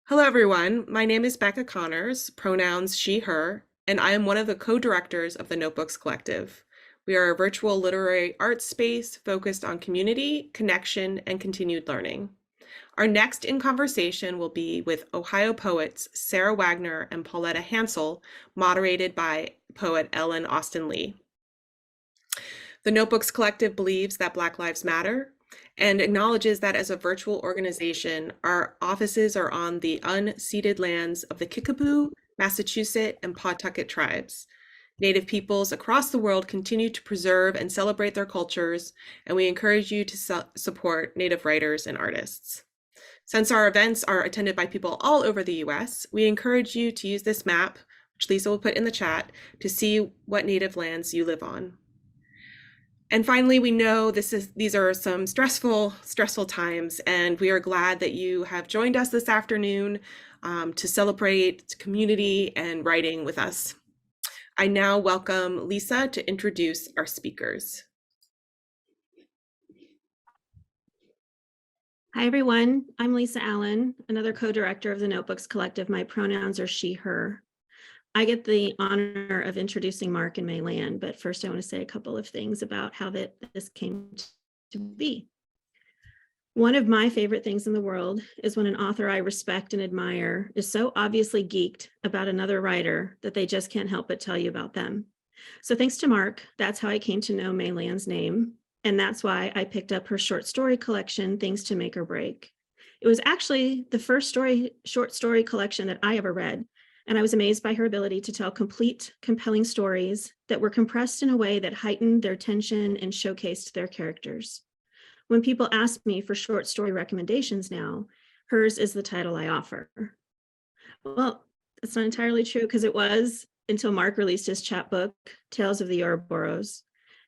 Hello, everyone. My name is Becca Connors, pronouns she, her, and I am one of the co-directors of the Notebooks Collective. We are a virtual literary arts space focused on community, connection, and continued learning. Our next in conversation will be with Ohio poets Sarah Wagner and Pauletta Hansel, moderated by poet Ellen Austin Lee. The Notebooks Collective believes that Black Lives Matter and acknowledges that as a virtual organization, our offices are on the unceded lands of the Kickapoo, Massachusetts, and Pawtucket tribes. Native peoples across the world continue to preserve and celebrate their cultures, and we encourage you to support Native writers and artists. Since our events are attended by people all over the US, we encourage you to use this map, which Lisa will put in the chat, to see what Native lands you live on. And finally, we know these are some stressful times, and we are glad that you have joined us this afternoon to celebrate community and writing with us. I now welcome Lisa to introduce our speakers. Hi, everyone. I'm Lisa Allen, another co-director of the Notebooks Collective. My pronouns are she, her. I get the honor of introducing Mark and May-Lan, but first I want to say a couple of things about how this came to be. One of my favorite things in the world is when an author I respect and admire is so obviously geeked about another writer that they just can't help but tell you about them. So thanks to Mark, that's how I came to know May-Lan's name. And that's why I picked up her short story collection, Things to Make or Break. It was actually the first short story collection that I ever read, and I was amazed by her ability to tell complete, compelling stories that were compressed in a way that heightened their tension and showcased their characters. When people ask me for short story recommendations now, hers is the title I offer. Well, that's not entirely true because it was until Mark released his chapbook, Tales of the Ouroboros.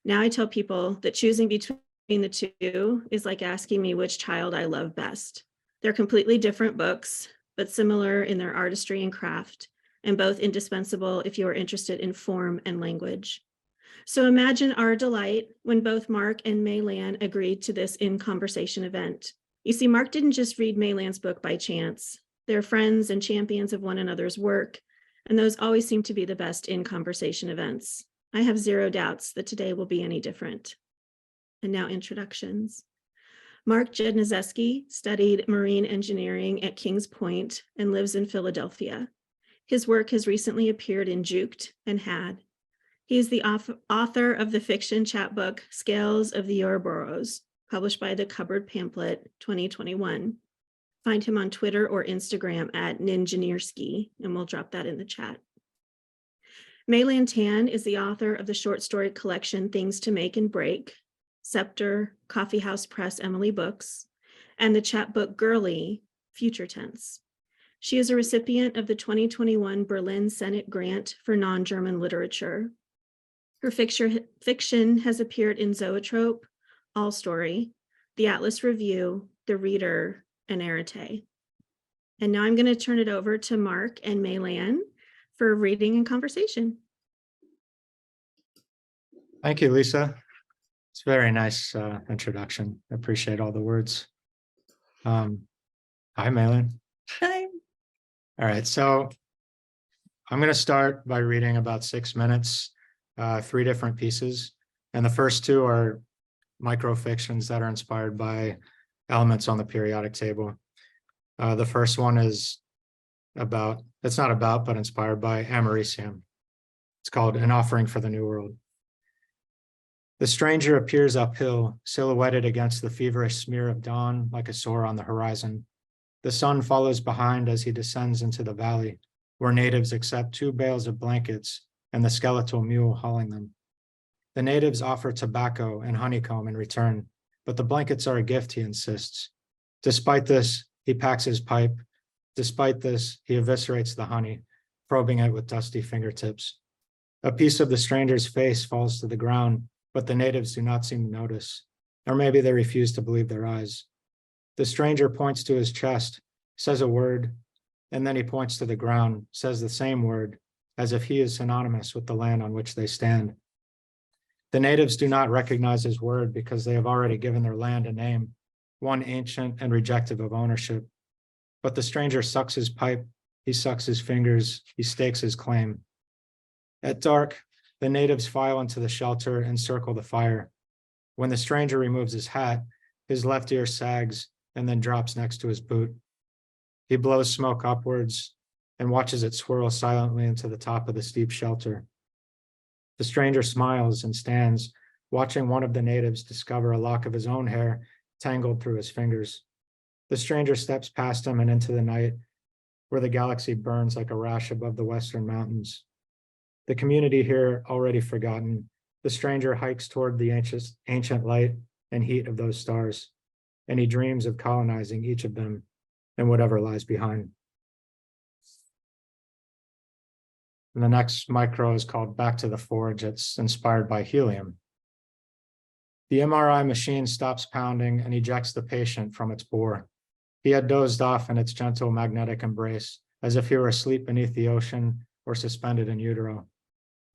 Now I tell people that choosing between the two is like asking me which child I love best. They're completely different books, but similar in their artistry and craft, and both indispensable if you are interested in form and language. So imagine our delight when both Mark and May-Lan agreed to this In Conversation event. You see, Mark didn't just read May-Lan's book by chance. They're friends and champions of one another's work, and those always seem to be the best In Conversation events. I have zero doubts that today will be any different. And now introductions. Mark Jednaszewski studied marine engineering at Kings Point and lives in Philadelphia. His work has recently appeared in Juked and Had. He is the author of the fiction chapbook Scales of the Ouroboros, published by the Cupboard Pamphlet 2021. Find him on Twitter or Instagram at Ninjanierski, and we'll drop that in the chat. May-Lan Tan is the author of the short story collection Things to Make and Break, Scepter, Coffee House Press, Emily Books, and the chapbook Girly, Future Tense. She is a recipient of the 2021 Berlin Senate Grant for Non-German Literature. Her fiction has appeared in Zoetrope, All Story, the Atlas Review, The Reader, and Arete. And now I'm going to turn it over to Mark and May-Lan for reading and conversation. Thank you, Lisa. It's a very nice introduction. I appreciate all the words. Hi, May-Lan. Hi. All right, so I'm going to start by reading about 6 minutes, 3 different pieces. And the first 2 are microfictions that are inspired by elements on the periodic table. The first one is it's not about, but inspired by Americium. It's called An Offering for the New World. The stranger appears uphill, silhouetted against the feverish smear of dawn like a sore on the horizon. The sun follows behind as he descends into the valley, where natives accept 2 bales of blankets and the skeletal mule hauling them. The natives offer tobacco and honeycomb in return, but the blankets are a gift, he insists. Despite this, he packs his pipe. Despite this, he eviscerates the honey, probing it with dusty fingertips. A piece of the stranger's face falls to the ground, but the natives do not seem to notice, or maybe they refuse to believe their eyes. The stranger points to his chest, says a word, and then he points to the ground, says the same word, as if he is synonymous with the land on which they stand. The natives do not recognize his word because they have already given their land a name, one ancient and rejected of ownership. But the stranger sucks his pipe, he sucks his fingers, he stakes his claim. At dark, the natives file into the shelter and circle the fire. When the stranger removes his hat, his left ear sags and then drops next to his boot. He blows smoke upwards and watches it swirl silently into the top of the steep shelter. The stranger smiles and stands, watching one of the natives discover a lock of his own hair tangled through his fingers. The stranger steps past him and into the night, where the galaxy burns like a rash above the western mountains. The community here already forgotten, the stranger hikes toward the ancient light and heat of those stars, and he dreams of colonizing each of them and whatever lies behind. And the next micro is called Back to the Forge. It's inspired by helium. The MRI machine stops pounding and ejects the patient from its bore. He had dozed off in its gentle magnetic embrace, as if he were asleep beneath the ocean or suspended in utero.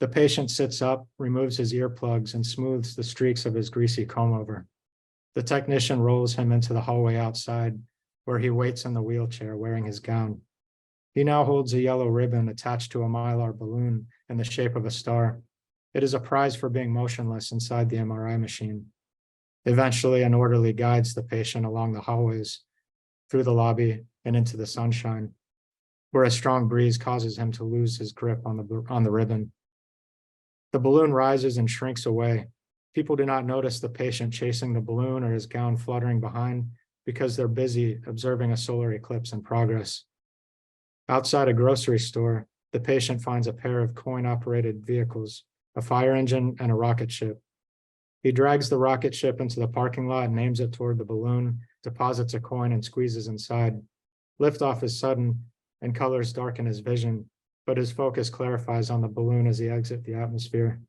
The patient sits up, removes his earplugs, and smooths the streaks of his greasy comb-over. The technician rolls him into the hallway outside, where he waits in the wheelchair wearing his gown. He now holds a yellow ribbon attached to a mylar balloon in the shape of a star. It is a prize for being motionless inside the MRI machine. Eventually, an orderly guides the patient along the hallways, through the lobby, and into the sunshine, where a strong breeze causes him to lose his grip on the ribbon. The balloon rises and shrinks away. People do not notice the patient chasing the balloon or his gown fluttering behind because they're busy observing a solar eclipse in progress. Outside a grocery store, the patient finds a pair of coin-operated vehicles, a fire engine and a rocket ship. He drags the rocket ship into the parking lot and aims it toward the balloon, deposits a coin and squeezes inside. Liftoff is sudden and colors darken his vision, but his focus clarifies on the balloon as he exits the atmosphere.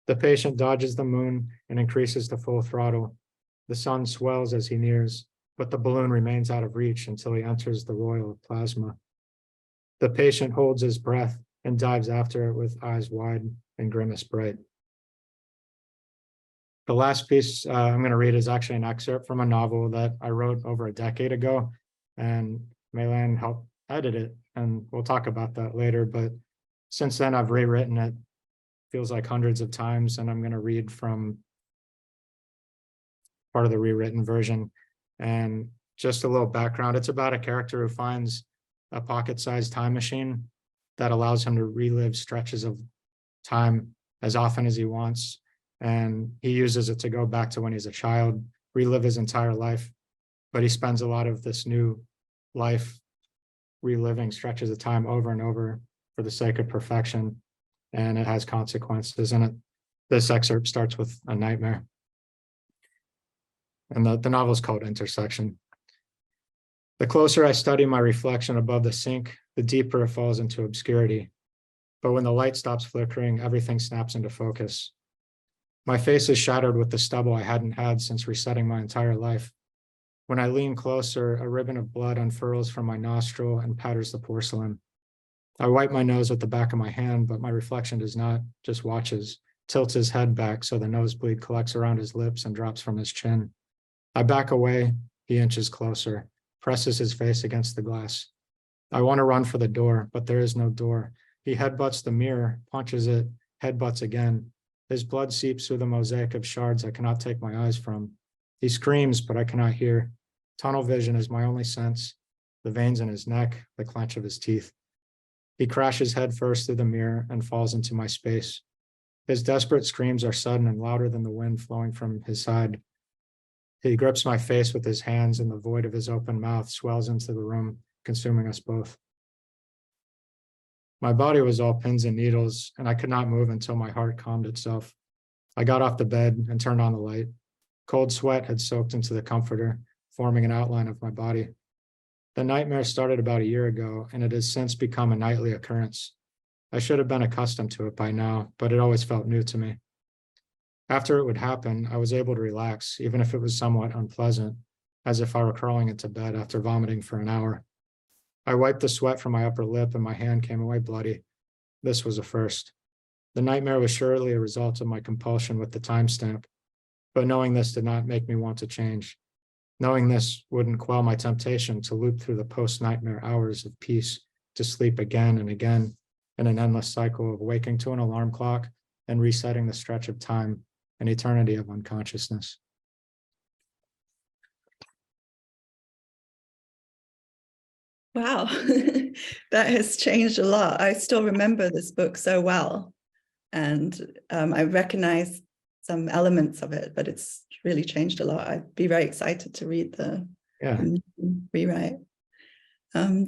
The patient dodges the moon and increases to full throttle. The sun swells as he nears, but the balloon remains out of reach until he enters the royal plasma. The patient holds his breath and dives after it with eyes wide and grimace bright. The last piece I'm going to read is actually an excerpt from a novel that I wrote over a decade ago, and May-Lan helped edit it, and we'll talk about that later. But since then, I've rewritten it, feels like hundreds of times, and I'm going to read from part of the rewritten version. And just a little background, it's about a character who finds a pocket-sized time machine that allows him to relive stretches of time as often as he wants. And he uses it to go back to when he's a child, relive his entire life. But he spends a lot of this new life reliving stretches of time over and over for the sake of perfection. And it has consequences. And this excerpt starts with a nightmare. And the novel is called Intersection. The closer I study my reflection above the sink, the deeper it falls into obscurity. But when the light stops flickering, everything snaps into focus. My face is shadowed with the stubble I hadn't had since resetting my entire life. When I lean closer, a ribbon of blood unfurls from my nostril and patters the porcelain. I wipe my nose with the back of my hand, but my reflection does not, just watches, tilts his head back so the nosebleed collects around his lips and drops from his chin. I back away, he inches closer, presses his face against the glass. I want to run for the door, but there is no door. He headbutts the mirror, punches it, headbutts again. His blood seeps through the mosaic of shards I cannot take my eyes from. He screams, but I cannot hear. Tunnel vision is my only sense. The veins in his neck, the clench of his teeth. He crashes headfirst through the mirror and falls into my space. His desperate screams are sudden and louder than the wind flowing from his side. He grips my face with his hands, and the void of his open mouth swells into the room, consuming us both. My body was all pins and needles, and I could not move until my heart calmed itself. I got off the bed and turned on the light. Cold sweat had soaked into the comforter, forming an outline of my body. The nightmare started about a year ago, and it has since become a nightly occurrence. I should have been accustomed to it by now, but it always felt new to me. After it would happen, I was able to relax, even if it was somewhat unpleasant, as if I were crawling into bed after vomiting for an hour. I wiped the sweat from my upper lip and my hand came away bloody. This was a first. The nightmare was surely a result of my compulsion with the timestamp, but knowing this did not make me want to change. Knowing this wouldn't quell my temptation to loop through the post-nightmare hours of peace, to sleep again and again in an endless cycle of waking to an alarm clock and resetting the stretch of time, an eternity of unconsciousness. Wow, that has changed a lot. I still remember this book so well, and I recognize some elements of it, but it's really changed a lot. I'd be very excited to read the rewrite.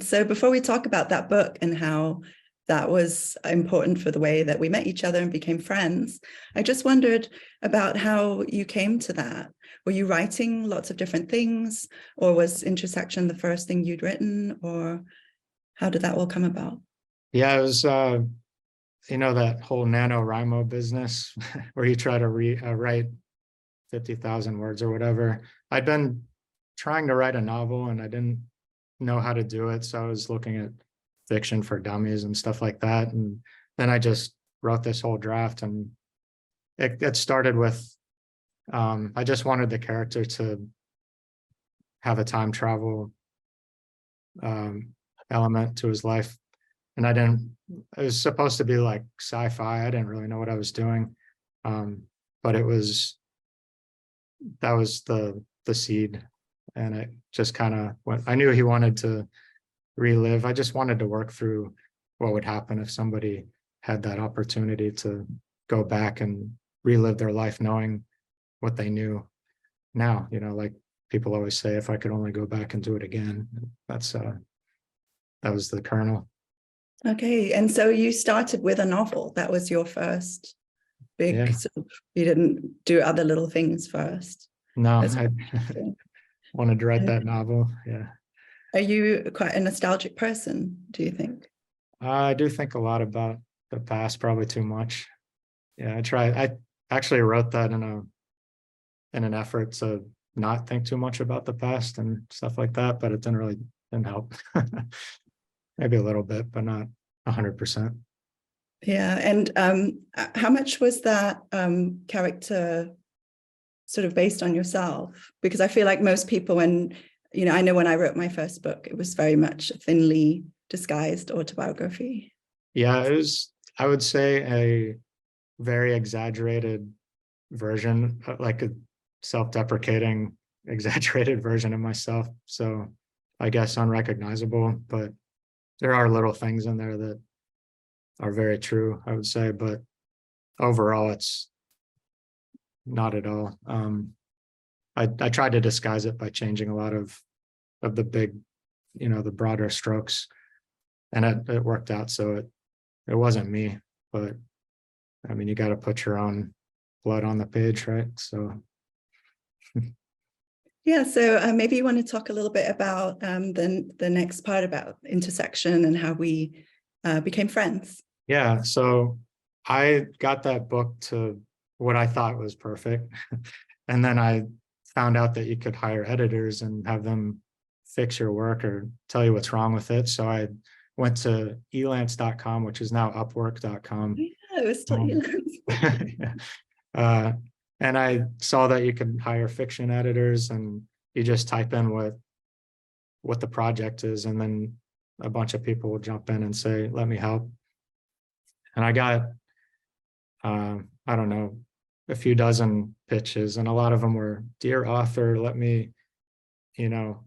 So before we talk about that book and how that was important for the way that we met each other and became friends, I just wondered about how you came to that. Were you writing lots of different things, or was Intersection the first thing you'd written, or how did that all come about? Yeah, it was, you know, that whole NaNoWriMo business where you try to write 50,000 words or whatever. I'd been trying to write a novel and I didn't know how to do it. So I was looking at fiction for dummies and stuff like that. And then I just wrote this whole draft, and it started with, I just wanted the character to have a time travel element to his life. And it was supposed to be like sci-fi. I didn't really know what I was doing. But that was the seed. And it just kind of went, I knew he wanted to relive. I just wanted to work through what would happen if somebody had that opportunity to go back and relive their life knowing what they knew now. You know, like people always say, if I could only go back and do it again. That was the kernel. Okay, and so you started with a novel. That was your first big, you didn't do other little things first. No, I wanted to write that novel. Yeah. Are you quite a nostalgic person, do you think? I do think a lot about the past, probably too much. Yeah, I actually wrote that in an effort to not think too much about the past and stuff like that, but it didn't help. Maybe a little bit, but not 100%. Yeah, and how much was that character sort of based on yourself? Because I feel like most people, when, you know, I know when I wrote my first book, it was very much a thinly disguised autobiography. Yeah, it was, I would say, a very exaggerated version, like a self-deprecating, exaggerated version of myself. So I guess unrecognizable, but there are little things in there that are very true, I would say, but overall it's not at all. I tried to disguise it by changing a lot of the big, you know, the broader strokes, and it worked out. So it wasn't me, but I mean, you got to put your own blood on the page, right? So yeah, so maybe you want to talk a little bit about the next part about Intersection and how we became friends. yeah, so I got that book to what I thought was perfect. And then I found out that you could hire editors and have them fix your work or tell you what's wrong with it. So I went to elance.com, which is now upwork.com. Yeah, it was still yeah. And I saw that you could hire fiction editors, and you just type in what the project is, and then a bunch of people will jump in and say, let me help. And I got, I don't know, a few dozen pitches, and a lot of them were, dear author, let me, you know,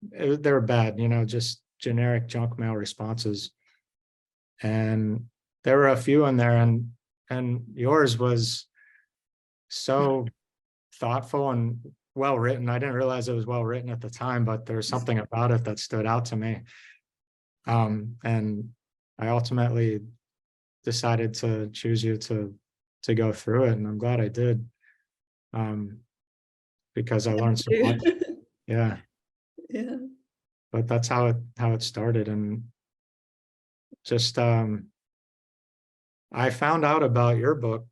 they were bad, you know, just generic junk mail responses. And there were a few in there, and yours was so thoughtful and well written. I didn't realize it was well written at the time, but there was something about it that stood out to me. And I ultimately decided to choose you to go through it, and I'm glad I did, because I learned so much. Yeah. Yeah. But that's how it started. And just I found out about your book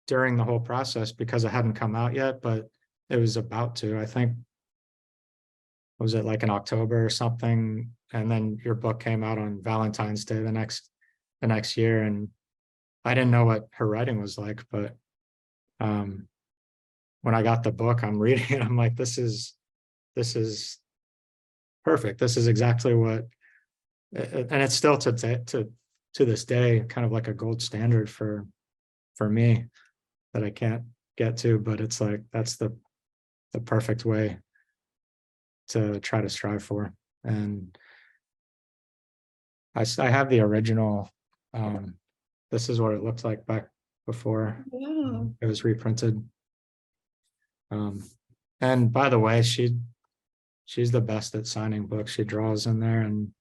during the whole process because it hadn't come out yet, but it was about to. I think, was it like in October or something? And then your book came out on Valentine's Day the next year, and I didn't know what her writing was like, but when I got the book, I'm reading it, I'm like, this is perfect. This is exactly what, and it's still to this day kind of like a gold standard for me that I can't get to, but it's like that's the perfect way to try to strive for. And I have the original. This is what it looked like back before Wow. it was reprinted. And by the way, she's the best at signing books. She draws in there and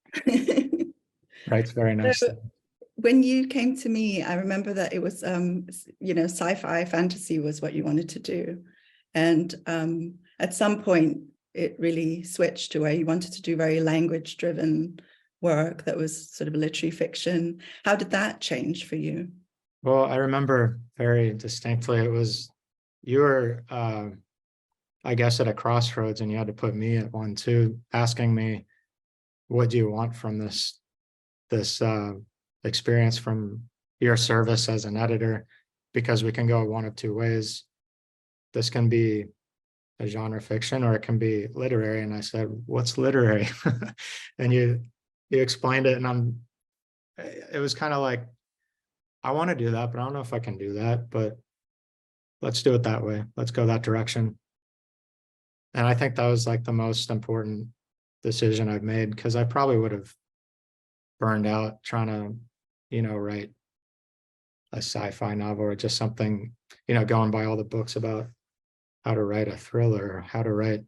writes very nicely. When you came to me, I remember that it was, sci-fi fantasy was what you wanted to do. And at some point, it really switched to where you wanted to do very language-driven work that was sort of literary fiction. How did that change for you? Well, I remember very distinctly, it was, you were, I guess, at a crossroads, and you had to put me at one too, asking me, what do you want from this experience, from your service as an editor? Because we can go one of two ways. This can be a genre fiction or it can be literary. And I said, what's literary? And you explained it, and it was kind of like, I want to do that, but I don't know if I can do that, but let's do it that way. Let's go that direction. And I think that was like the most important decision I've made, because I probably would have burned out trying to, write a sci-fi novel or just something, going by all the books about how to write a thriller or how to write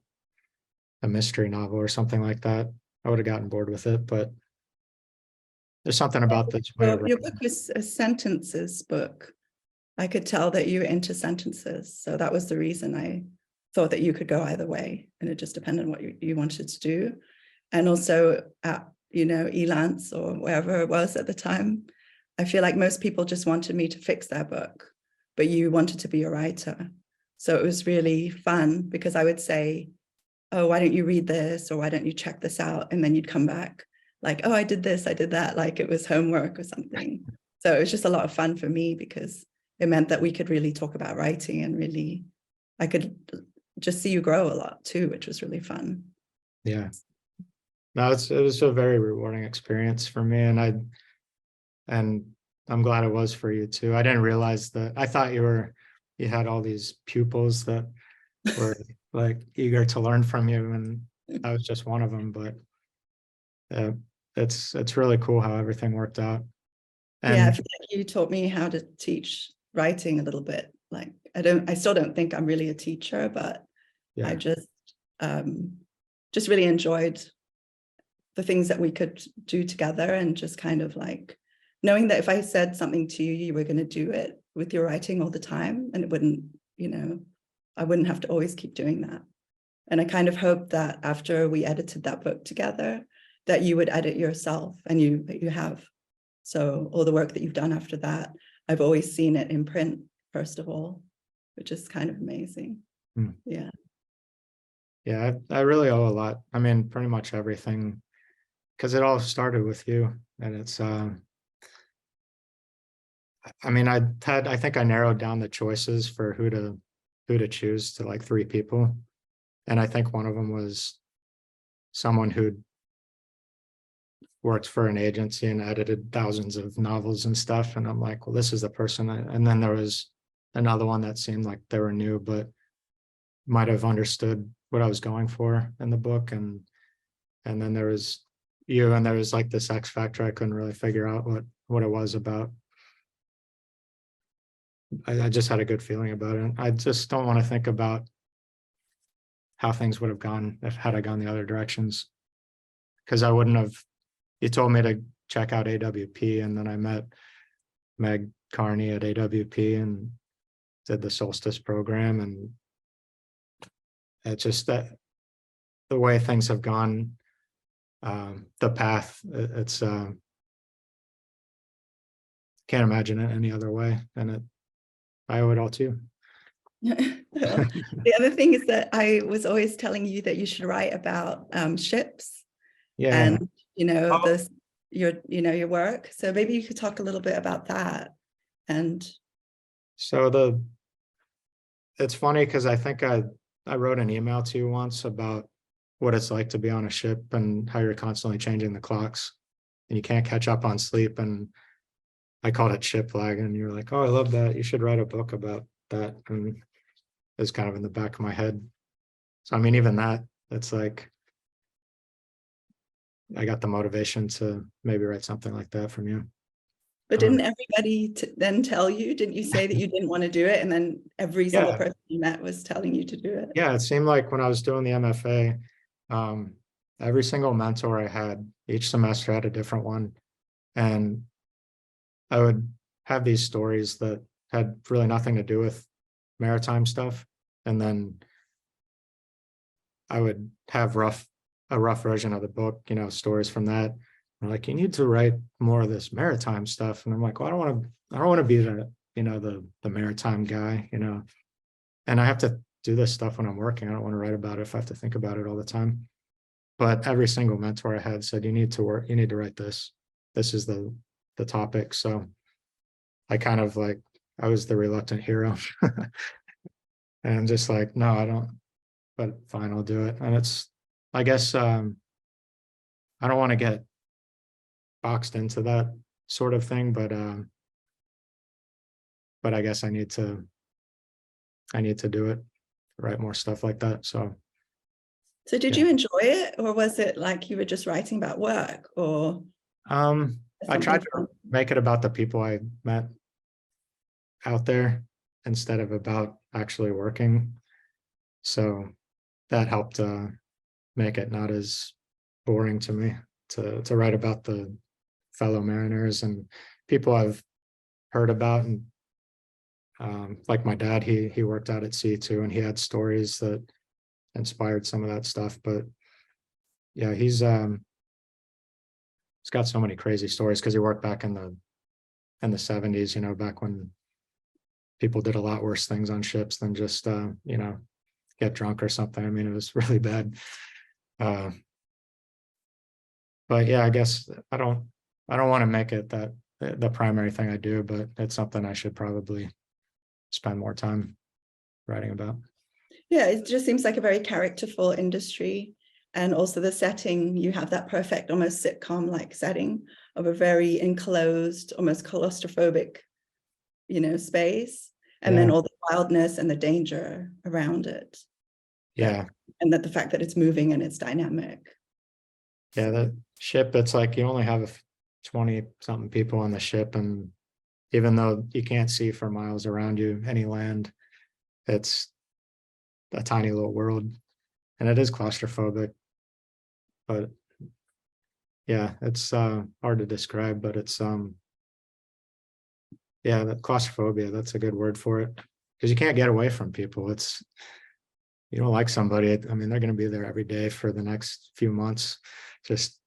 a mystery novel or something like that. I would have gotten bored with it, but there's something about this way of Your writing. book was a sentences book. I could tell that you were into sentences. So that was the reason I thought that you could go either way, and it just depended on what you wanted to do. And also at, Elance or wherever it was at the time, I feel like most people just wanted me to fix their book, but you wanted to be a writer. So it was really fun, because I would say, oh, why don't you read this? Or why don't you check this out? And then you'd come back like, oh, I did this, I did that, like it was homework or something. So it was just a lot of fun for me, because it meant that we could really talk about writing, and really, I could just see you grow a lot too, which was really fun. Yeah. No, it was a very rewarding experience for me. And I'm glad it was for you too. I didn't realize that. I thought you had all these pupils that were like eager to learn from you, and I was just one of them. But it's really cool how everything worked out. And yeah, I feel like you taught me how to teach writing a little bit. Like I still don't think I'm really a teacher, but yeah, I just really enjoyed the things that we could do together, and just kind of like knowing that if I said something to you, you were going to do it with your writing all the time, and it wouldn't, I wouldn't have to always keep doing that. And I kind of hoped that after we edited that book together, that you would edit yourself, and you have. So all the work that you've done after that, I've always seen it in print, first of all, which is kind of amazing. Yeah. Yeah, I really owe a lot. I mean, pretty much everything, because it all started with you. And it's I think I narrowed down the choices for who to choose to like 3 people. And I think one of them was someone who'd worked for an agency and edited thousands of novels and stuff. And I'm like, well, this is the person. And then there was another one that seemed like they were new, but might have understood what I was going for in the book. And then there was you, and there was like this X factor. I couldn't really figure out what it was about. I just had a good feeling about it. I just don't want to think about how things would have gone had I gone the other directions, because I wouldn't have. You told me to check out AWP, and then I met Meg Carney at AWP and did the Solstice program, and it's just that the way things have gone, the path, it's can't imagine it any other way, and I owe it all to you. The other thing is that I was always telling you that you should write about ships, Yeah. and your work. So maybe you could talk a little bit about that. And So it's funny because I think I wrote an email to you once about what it's like to be on a ship and how you're constantly changing the clocks and you can't catch up on sleep. And I called it ship lag, and you were like, "Oh, I love that. You should write a book about that." And it's kind of in the back of my head. So I mean, even that, it's like I got the motivation to maybe write something like that from you. But didn't everybody then tell you? Didn't you say that you didn't want to do it, and then every single Yeah. person you met was telling you to do it? Yeah, it seemed like when I was doing the MFA, every single mentor I had, each semester had a different one. And I would have these stories that had really nothing to do with maritime stuff. And then I would have a rough version of the book, you know, stories from that. They're like, you need to write more of this maritime stuff. And I'm like, well, I don't want to be the, you know, the maritime guy, you know, and I have to do this stuff when I'm working. I don't want to write about it if I have to think about it all the time. But every single mentor I had said, you need to write this. This is the topic. So I kind of like, I was the reluctant hero. And I'm just like, no, I don't, but fine, I'll do it. And it's, I guess, I don't want to get boxed into that sort of thing, but I guess I need to do it, write more stuff like that. So did yeah. you enjoy it, or was it like you were just writing about work, or I tried to make it about the people I met out there instead of about actually working. So that helped make it not as boring to me to write about the fellow mariners and people I've heard about. And like my dad, he worked out at sea too, and he had stories that inspired some of that stuff. But yeah, he's got so many crazy stories because he worked back in the 70s, you know, back when people did a lot worse things on ships than just you know, get drunk or something. I mean, it was really bad. But yeah, I guess I don't want to make it that the primary thing I do, but it's something I should probably spend more time writing about. Yeah, it just seems like a very characterful industry. And also the setting, you have that perfect, almost sitcom-like setting of a very enclosed, almost claustrophobic, you know, space. And then all the wildness and the danger around it. Yeah. And that the fact that it's moving and it's dynamic. Yeah, the ship, it's like you only have 20 something people on the ship, and even though you can't see for miles around you any land, it's a tiny little world, and it is claustrophobic. But yeah, it's hard to describe, but it's yeah, that claustrophobia, that's a good word for it, because you can't get away from people. It's, you don't like somebody, I mean, they're going to be there every day for the next few months, just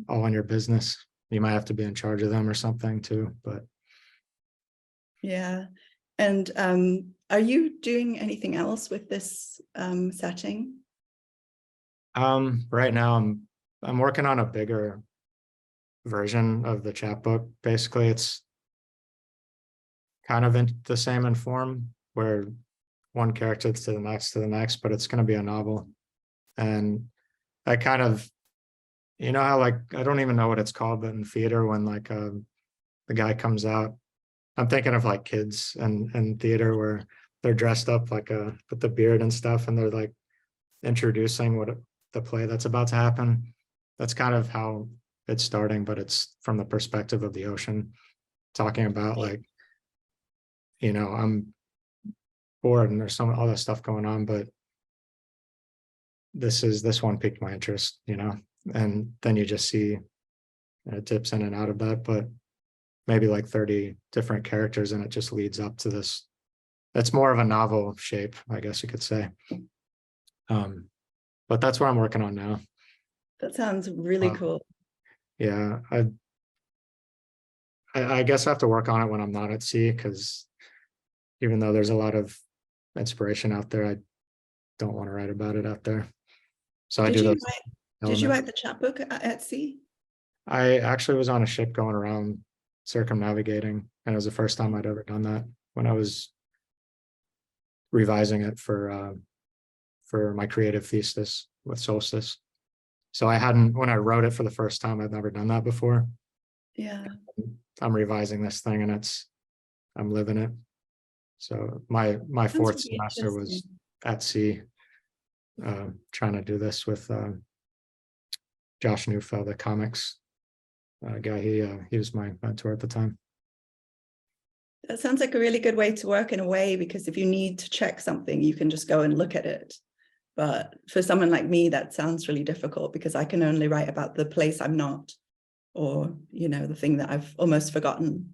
all in your business. You might have to be in charge of them or something too, but yeah. And are you doing anything else with this setting? right now I'm working on a bigger version of the chapbook. Basically, it's kind of in the same in form, where one character to the next, but it's going to be a novel. And I kind of, you know how, like, I don't even know what it's called, but in theater, when like the guy comes out, I'm thinking of like kids and theater where they're dressed up like with the beard and stuff, and they're like introducing the play that's about to happen. That's kind of how it's starting, but it's from the perspective of the ocean, talking about like, you know, I'm bored and there's all that stuff going on, but this one piqued my interest, you know. And then you just see it dips in and out of that, but maybe like 30 different characters, and it just leads up to this. It's more of a novel shape, I guess you could say. But that's what I'm working on now. That sounds really cool. Yeah, I guess I have to work on it when I'm not at sea, because even though there's a lot of inspiration out there, I don't want to write about it out there. So Did you write the chapbook at sea? I actually was on a ship going around circumnavigating, and it was the first time I'd ever done that when I was revising it for my creative thesis with Solstice. So I hadn't, when I wrote it for the first time, I'd never done that before. Yeah. I'm revising this thing and I'm living it. So my Sounds fourth really semester was interesting. at sea, trying to do this with Josh Neufeld, the comics guy. He was my mentor at the time. That sounds like a really good way to work in a way, because if you need to check something, you can just go and look at it. But for someone like me, that sounds really difficult because I can only write about the place I'm not, or, you know, the thing that I've almost forgotten,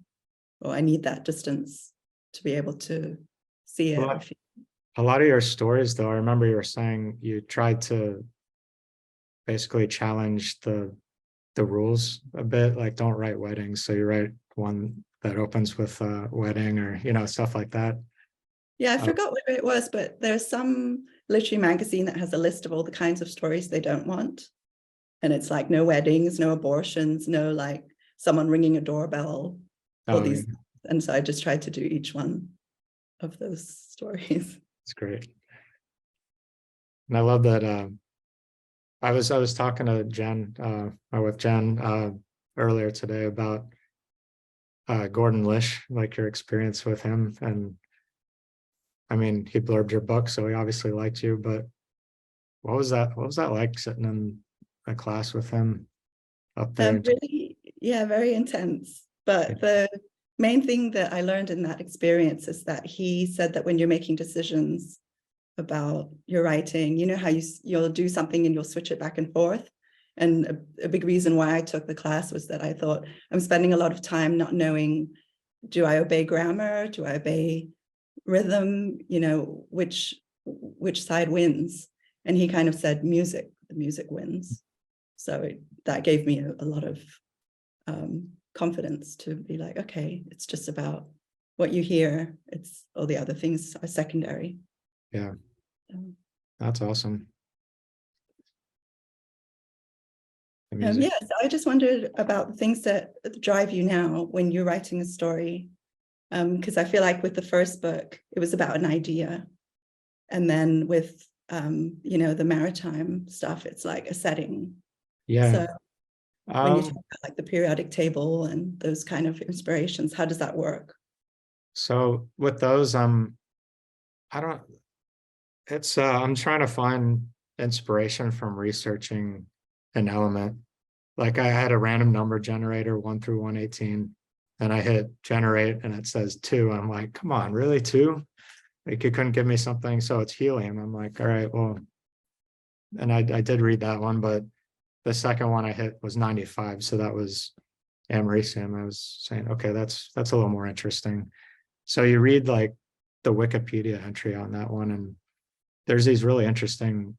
or I need that distance to be able to see it. A lot of your stories, though, I remember you were saying you tried to basically challenge the rules a bit, like don't write weddings. So you write one that opens with a wedding, or, you know, stuff like that. Yeah, I forgot what it was, but there's some literary magazine that has a list of all the kinds of stories they don't want. And it's like no weddings, no abortions, no like someone ringing a doorbell, all these. Yeah. And so I just tried to do each one of those stories. It's great. And I love that. I was talking to Jen, my wife Jen, earlier today about Gordon Lish, like your experience with him. And I mean, he blurbed your book, so he obviously liked you, but what was that like, sitting in a class with him up there? Really, yeah, very intense. But the main thing that I learned in that experience is that he said that when you're making decisions about your writing, you know how you'll do something and you'll switch it back and forth. And a big reason why I took the class was that I thought I'm spending a lot of time not knowing, do I obey grammar? Do I obey rhythm? You know, which side wins? And he kind of said the music wins. So that gave me a lot of confidence to be like, okay, it's just about what you hear. It's all the other things are secondary. Yeah, that's awesome. Yeah, so I just wondered about the things that drive you now when you're writing a story, because I feel like with the first book, it was about an idea. And then with, you know, the maritime stuff, it's like a setting. Yeah. So when you talk about like the periodic table and those kind of inspirations, how does that work? So with those, I'm trying to find inspiration from researching an element. Like I had a random number generator 1 through 118, and I hit generate and it says 2. I'm like, come on, really 2? Like you couldn't give me something. So it's helium. I'm like, all right, well, and I did read that one, but the second one I hit was 95. So that was americium. I was saying, okay, that's a little more interesting. So you read like the Wikipedia entry on that one, and there's these really interesting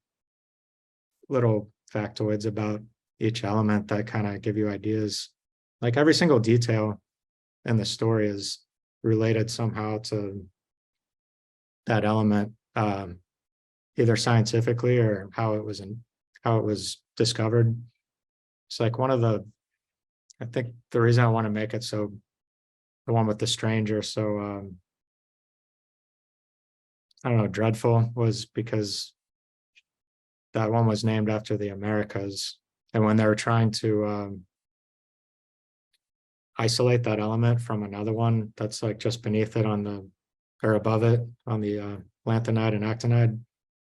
little factoids about each element that kind of give you ideas. Like every single detail in the story is related somehow to that element, either scientifically or how it was discovered. It's like I think the reason I want to make it so, the one with the stranger, so I don't know, dreadful, was because that one was named after the Americas. And when they were trying to isolate that element from another one that's like just beneath it or above it on the lanthanide and actinide,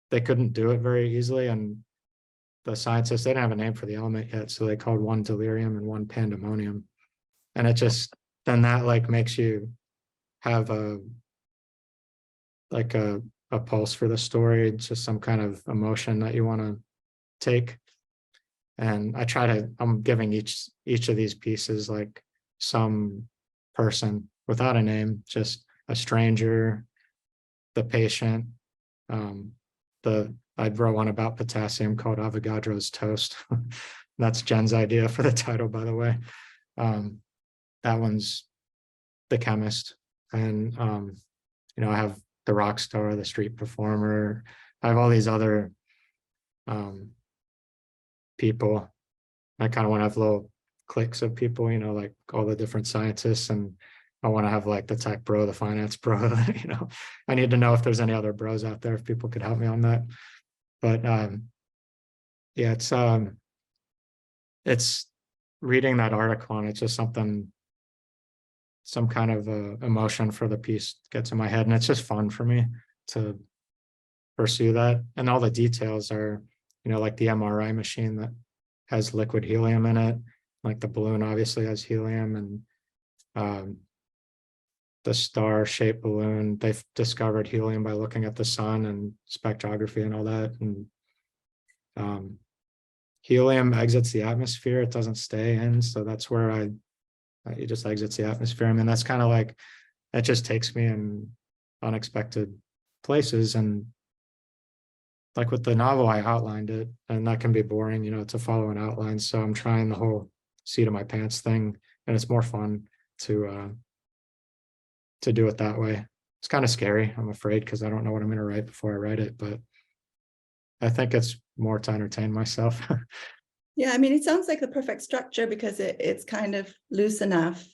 they couldn't do it very easily. And the scientists, they didn't have a name for the element yet. So they called one delirium and one pandemonium. And it just, then that like makes you have a pulse for the story. It's just some kind of emotion that you want to take. And I'm giving each of these pieces like some person without a name, just a stranger, the patient. I wrote one about potassium called Avogadro's Toast. That's Jen's idea for the title, by the way. That one's the chemist. And you know, I have the rock star, the street performer. I have all these other people. I kind of want to have little cliques of people, you know, like all the different scientists. And I want to have like the tech bro, the finance bro, you know, I need to know if there's any other bros out there, if people could help me on that. But yeah, it's reading that article and it's just something, some kind of emotion for the piece gets in my head, and it's just fun for me to pursue that. And all the details are, you know, like the MRI machine that has liquid helium in it, like the balloon obviously has helium, and the star-shaped balloon, they've discovered helium by looking at the sun and spectrography and all that. And helium exits the atmosphere, it doesn't stay in, so that's where it just exits the atmosphere. I mean, that's kind of like, it just takes me in unexpected places. And like with the novel, I outlined it, and that can be boring, you know, to follow an outline. So I'm trying the whole seat of my pants thing, and it's more fun to do it that way. It's kind of scary, I'm afraid, because I don't know what I'm going to write before I write it, but I think it's more to entertain myself. Yeah, I mean, it sounds like the perfect structure because it's kind of loose enough,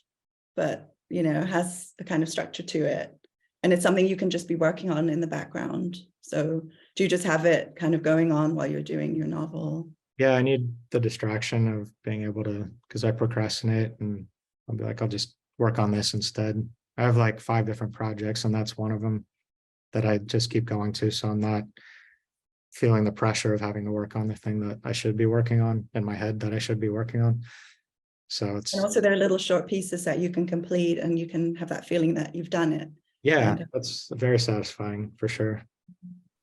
but, you know, has a kind of structure to it. And it's something you can just be working on in the background. So do you just have it kind of going on while you're doing your novel? Yeah, I need the distraction of being able to, because I procrastinate, and I'll be like, I'll just work on this instead. I have like 5 different projects, and that's one of them that I just keep going to. So I'm not feeling the pressure of having to work on the thing that I should be working on in my head that I should be working on. So it's, And also there are little short pieces that you can complete, and you can have that feeling that you've done it. yeah, kind of. that's very satisfying for sure.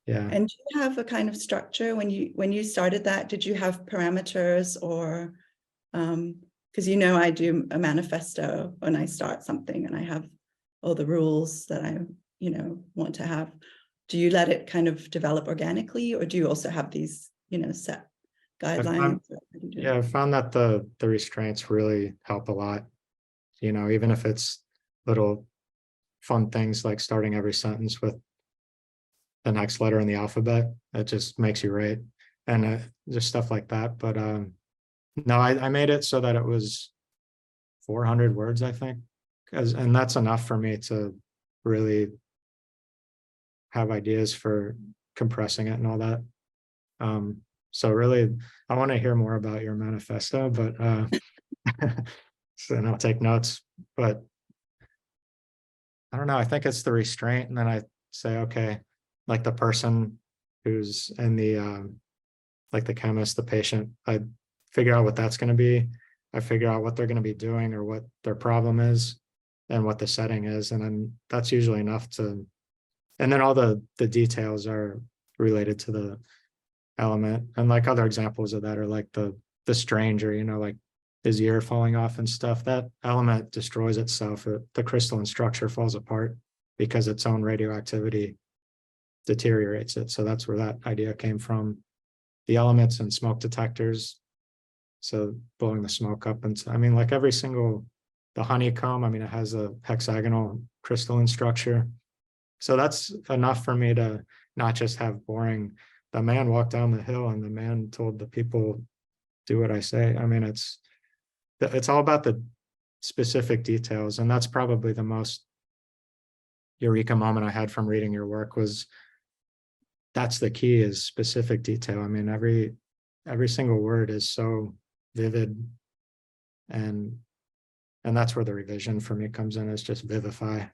Yeah. And do you have a kind of structure when you started that? Did you have parameters, or because you know I do a manifesto when I start something, and I have all the rules that I want to have. Do you let it kind of develop organically, or do you also have these set guidelines? Yeah, I've found that the restraints really help a lot. You know, even if it's little fun things like starting every sentence with the next letter in the alphabet, it just makes you write, and just stuff like that. But no, I made it so that it was 400 words, I think, and that's enough for me to really have ideas for compressing it and all that. So really, I want to hear more about your manifesto, but so then I'll take notes. But I don't know, I think it's the restraint, and then I say, okay, like the person who's in the like the chemist, the patient, I figure out what that's going to be. I figure out what they're going to be doing, or what their problem is, and what the setting is, and then that's usually enough to, and then all the details are related to the element. And like other examples of that are like the stranger, you know, like his ear falling off and stuff. That element destroys itself. The crystalline structure falls apart because its own radioactivity deteriorates it. So that's where that idea came from. The elements and smoke detectors, so blowing the smoke up, and I mean, like every single, the honeycomb, I mean, it has a hexagonal crystalline structure. So that's enough for me to not just have boring, the man walked down the hill and the man told the people, do what I say. I mean, it's all about the specific details. And that's probably the most eureka moment I had from reading your work, was that's the key, is specific detail. I mean, every single word is so vivid, and that's where the revision for me comes in, is just vivify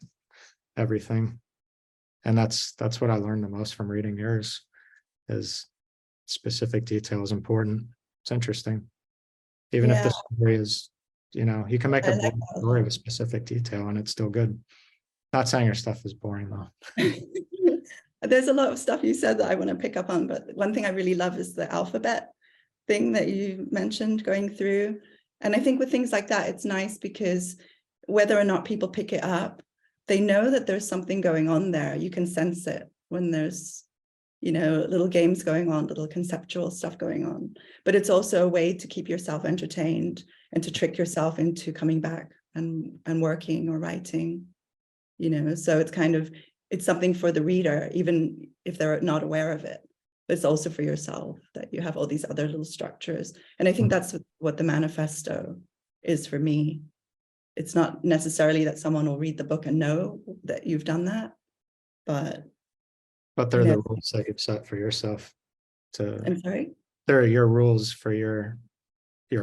everything. And that's what I learned the most from reading yours, is specific detail is important. It's interesting. Even if the story is, you know, you can make a big story with specific detail and it's still good. Not saying your stuff is boring though. There's a lot of stuff you said that I want to pick up on, but one thing I really love is the alphabet thing that you mentioned going through. And I think with things like that, it's nice because whether or not people pick it up, they know that there's something going on there. You can sense it when there's, little games going on, little conceptual stuff going on. But it's also a way to keep yourself entertained and to trick yourself into coming back and working or writing, so it's something for the reader, even if they're not aware of it. But it's also for yourself that you have all these other little structures. And I think that's what the manifesto is for me. it's not necessarily that someone will read the book and know that you've done that, but But they're you the know, rules that you've set for yourself I'm sorry. they're your rules for your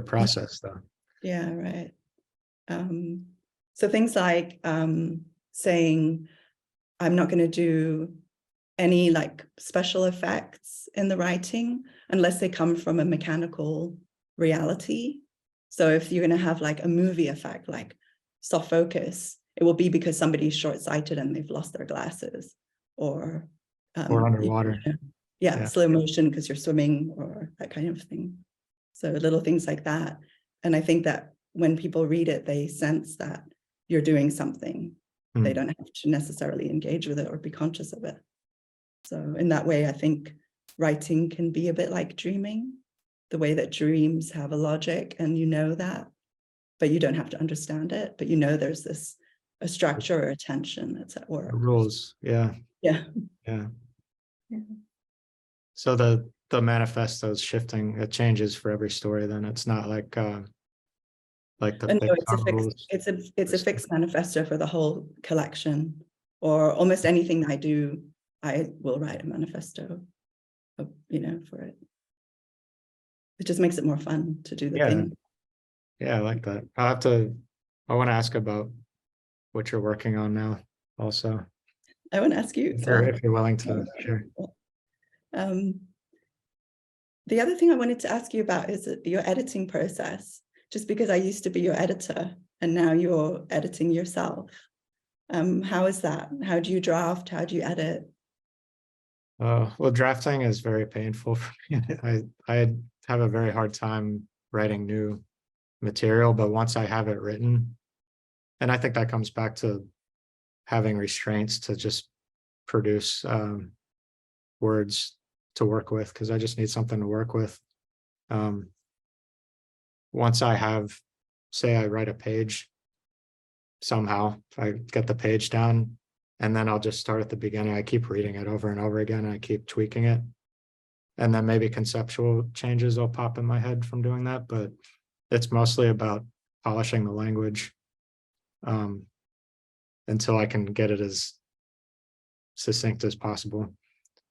process though. Yeah, right. So things like saying, I'm not going to do any like special effects in the writing unless they come from a mechanical reality. So if you're going to have like a movie effect, like soft focus, it will be because somebody's short-sighted and they've lost their glasses, or Underwater. yeah, Yeah. slow motion because you're swimming, or that kind of thing. So little things like that. And I think that when people read it, they sense that you're doing something. They don't have to necessarily engage with it or be conscious of it. So in that way, I think writing can be a bit like dreaming, the way that dreams have a logic and you know that, but you don't have to understand it, but you know there's a structure or a tension that's at work. Rules. Yeah. Yeah. Yeah. Yeah. So the manifesto is shifting, it changes for every story, then it's not like the And no, it's a big rules. it's a fixed manifesto for the whole collection, or almost anything I do, I will write a manifesto, you know, for it. It just makes it more fun to do the thing. Yeah, I like that. I want to ask about what you're working on now also. I want to ask you. If you're willing to share. The other thing I wanted to ask you about is your editing process, just because I used to be your editor and now you're editing yourself. How is that? How do you draft? How do you edit? Well, drafting is very painful for me. I have a very hard time writing new material, but once I have it written, and I think that comes back to having restraints to just produce words to work with, because I just need something to work with. Once I have, say I write a page, somehow I get the page down, and then I'll just start at the beginning. I keep reading it over and over again. And I keep tweaking it. And then maybe conceptual changes will pop in my head from doing that, but it's mostly about polishing the language until I can get it as succinct as possible.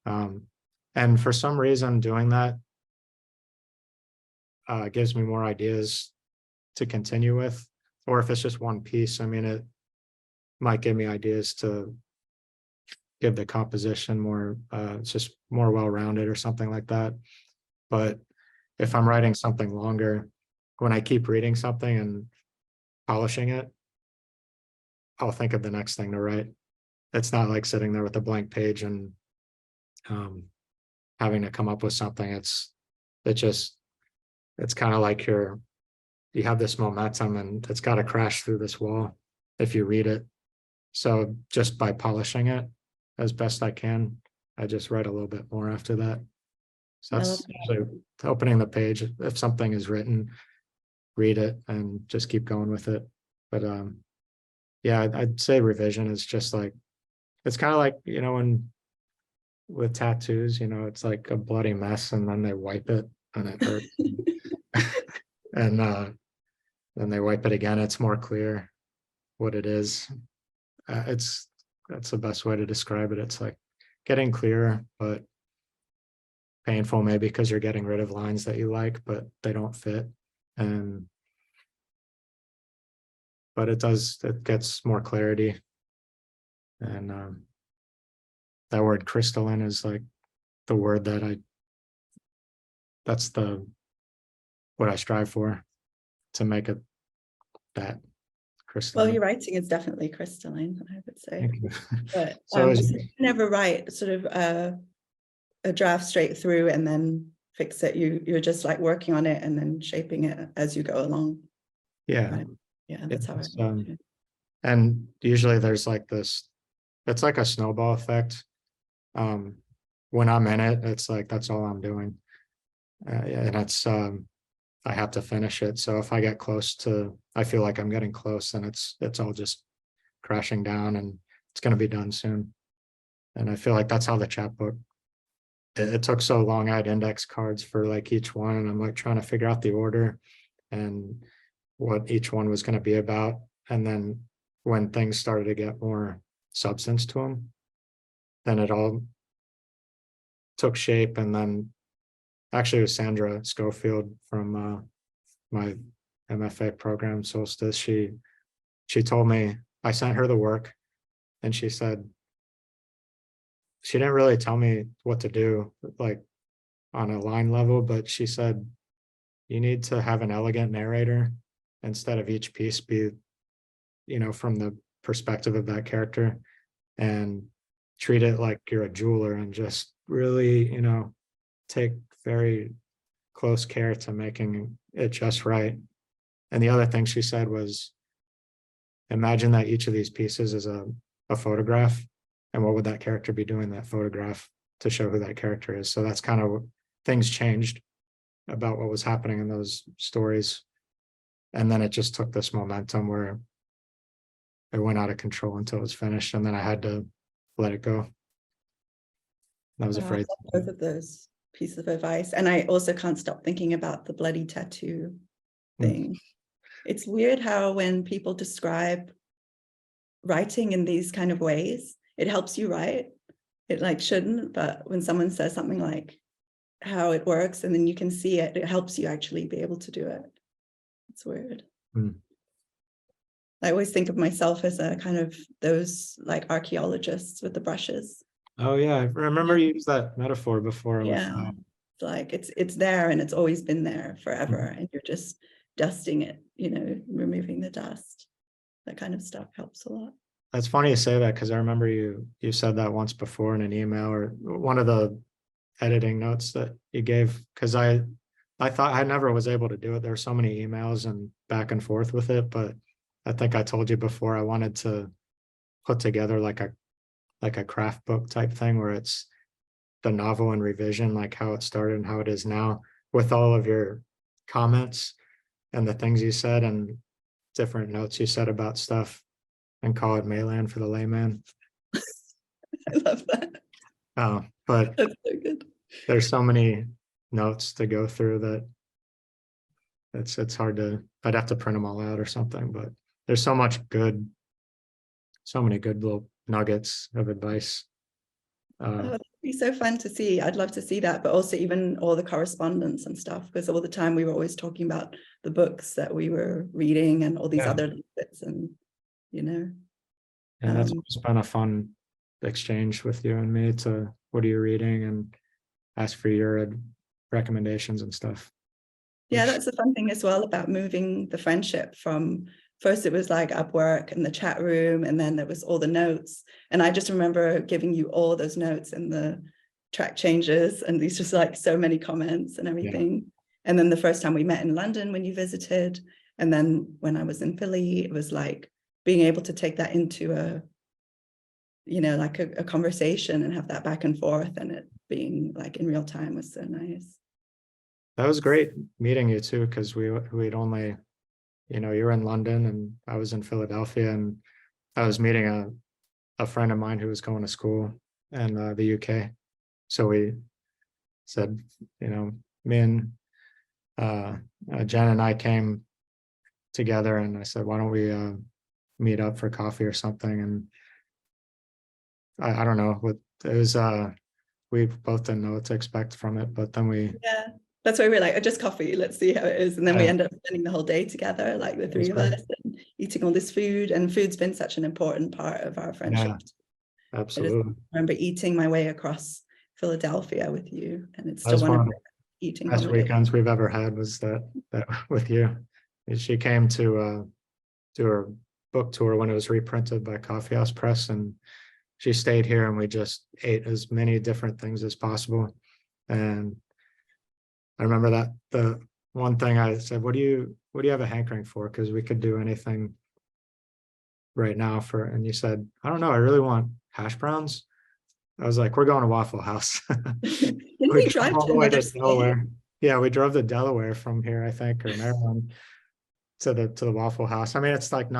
And for some reason, doing that gives me more ideas to continue with, or if it's just one piece, I mean, it might give me ideas to give the composition more, it's just more well-rounded or something like that. But if I'm writing something longer, when I keep reading something and polishing it, I'll think of the next thing to write. It's not like sitting there with a blank page and having to come up with something. It's kind of like you have this momentum and it's got to crash through this wall if you read it. So just by polishing it as best I can, I just write a little bit more after that. So that's usually opening the page. If something is written, read it and just keep going with it. But yeah, I'd say revision is just like, it's kind of like, you know, when with tattoos, you know, it's like a bloody mess and then they wipe it and it hurts. And then they wipe it again, it's more clear what it is. That's the best way to describe it. It's like getting clearer, but painful maybe because you're getting rid of lines that you like, but they don't fit. And but it gets more clarity. And that word crystalline is like the word that's what I strive for, to make it that crystalline. Well, your writing is definitely crystalline, I would say. Thank you. But So you never write sort of a draft straight through and then fix it. You're just like working on it and then shaping it as you go along. yeah. Right? Yeah, that's how And usually there's like this, it's like a snowball effect. When I'm in it, it's like that's all I'm doing. And it's I have to finish it. So if I get close to, I feel like I'm getting close, then it's all just crashing down and it's going to be done soon. And I feel like that's how the chapbook, it took so long. I had index cards for like each one, and I'm like trying to figure out the order and what each one was going to be about. And then when things started to get more substance to them, then it all took shape. And then actually it was Sandra Schofield from my MFA program, Solstice. She told me, I sent her the work, and she said, she didn't really tell me what to do, like on a line level, but she said, you need to have an elegant narrator instead of each piece be, from the perspective of that character, and treat it like you're a jeweler and just really, take very close care to making it just right. And the other thing she said was, imagine that each of these pieces is a photograph, and what would that character be doing that photograph to show who that character is? So that's kind of things changed about what was happening in those stories. And then it just took this momentum where it went out of control until it was finished. And then I had to let it go. I was Wow, I afraid. love both of those pieces of advice. And I also can't stop thinking about the bloody tattoo thing. It's weird how when people describe writing in these kind of ways, it helps you write. It like shouldn't, but when someone says something like how it works and then you can see it, it helps you actually be able to do it. It's weird. I always think of myself as a kind of those like archaeologists with the brushes. Oh yeah, I remember you used that metaphor before. Yeah, it's like it's there and it's always been there forever, and you're just dusting it, removing the dust. That kind of stuff helps a lot. That's funny you say that, because I remember you said that once before in an email or one of the editing notes that you gave, because I thought I never was able to do it. There were so many emails and back and forth with it, but I think I told you before I wanted to put together like a craft book type thing where it's the novel in revision, like how it started and how it is now, with all of your comments and the things you said and different notes you said about stuff, and call it May-Lan for the layman. I love that. But That's so good. there's so many notes to go through that it's hard to, I'd have to print them all out or something, but there's so many good little nuggets of advice. That'd be so fun to see. I'd love to see that, but also even all the correspondence and stuff, because all the time we were always talking about the books that we were reading and all these other bits, and and that's always been a fun exchange with you and me to what are you reading and ask for your recommendations and stuff. Yeah, that's the fun thing as well about moving the friendship from, first it was like Upwork and the chat room, and then there was all the notes. And I just remember giving you all those notes and the track changes, and these just like so many comments and everything. Yeah. And then the first time we met in London when you visited, and then when I was in Philly, it was like being able to take that into a conversation and have that back and forth, and it being like in real time was so nice. That was great meeting you too, because we'd only, you were in London and I was in Philadelphia, and I was meeting a friend of mine who was going to school in the UK. So we said, me and Jen and I came together, and I said, why don't we meet up for coffee or something? And I don't know what it was. We both didn't know what to expect from it, but then that's why we're like, oh, just coffee, let's see how it is. And then we end up spending the whole day together, like the three of us, and eating all this food. And food's been such an important part of our friendship. Yeah, absolutely. I remember eating my way across Philadelphia with you, and it's still one of the eating best weekends we've ever had was that with you. She came to do her book tour when it was reprinted by Coffee House Press, and she stayed here, and we just ate as many different things as possible. And I remember that the one thing I said, what do you have a hankering for? Because we could do anything right now and you said, I don't know, I really want hash browns. I was like, we're going to Waffle House. We drove all the way to Delaware. Yeah, we drove to Delaware from here, I think, or Maryland to the Waffle House. I mean, it's not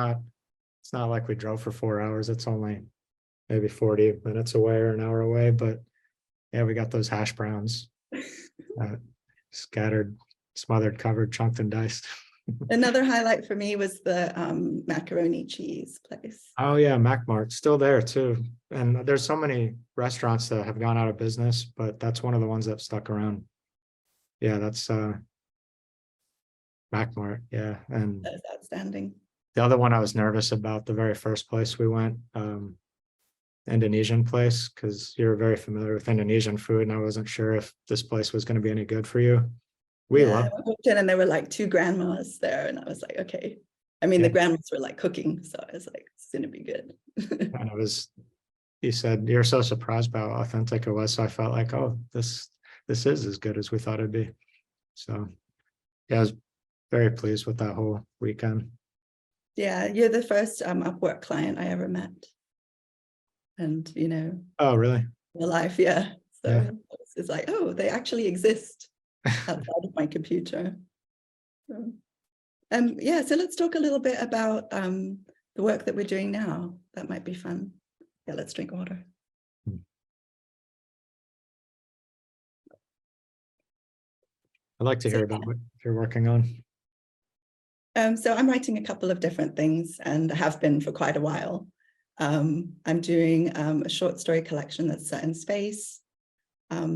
like we drove for 4 hours. It's only maybe 40 minutes away or an hour away. But yeah, we got those hash browns. Scattered, smothered, covered, chunked, and diced. Another highlight for me was the macaroni cheese place. Oh yeah, Macmart, still there too. And there's so many restaurants that have gone out of business, but that's one of the ones that stuck around. Yeah, that's Macmart, yeah. And That was outstanding. the other one I was nervous about, the very first place we went, Indonesian place, because you're very familiar with Indonesian food, and I wasn't sure if this place was going to be any good for you. We Yeah, loved I walked in and there were like two grandmas there, and I was like, okay. I mean, Yeah. the grandmas were like cooking, so I was like, it's gonna be good. and it was, you said you're so surprised by how authentic it was, so I felt like, oh, this is as good as we thought it'd be. So yeah, I was very pleased with that whole weekend. Yeah, you're the first Upwork client I ever met. And Oh really? real life, yeah. So Yeah. it's like, oh, they actually exist outside of my computer. So, yeah, so let's talk a little bit about the work that we're doing now. That might be fun. Yeah, let's drink water. I'd like to hear about what you're working on. So I'm writing a couple of different things and have been for quite a while. I'm doing a short story collection that's set in space,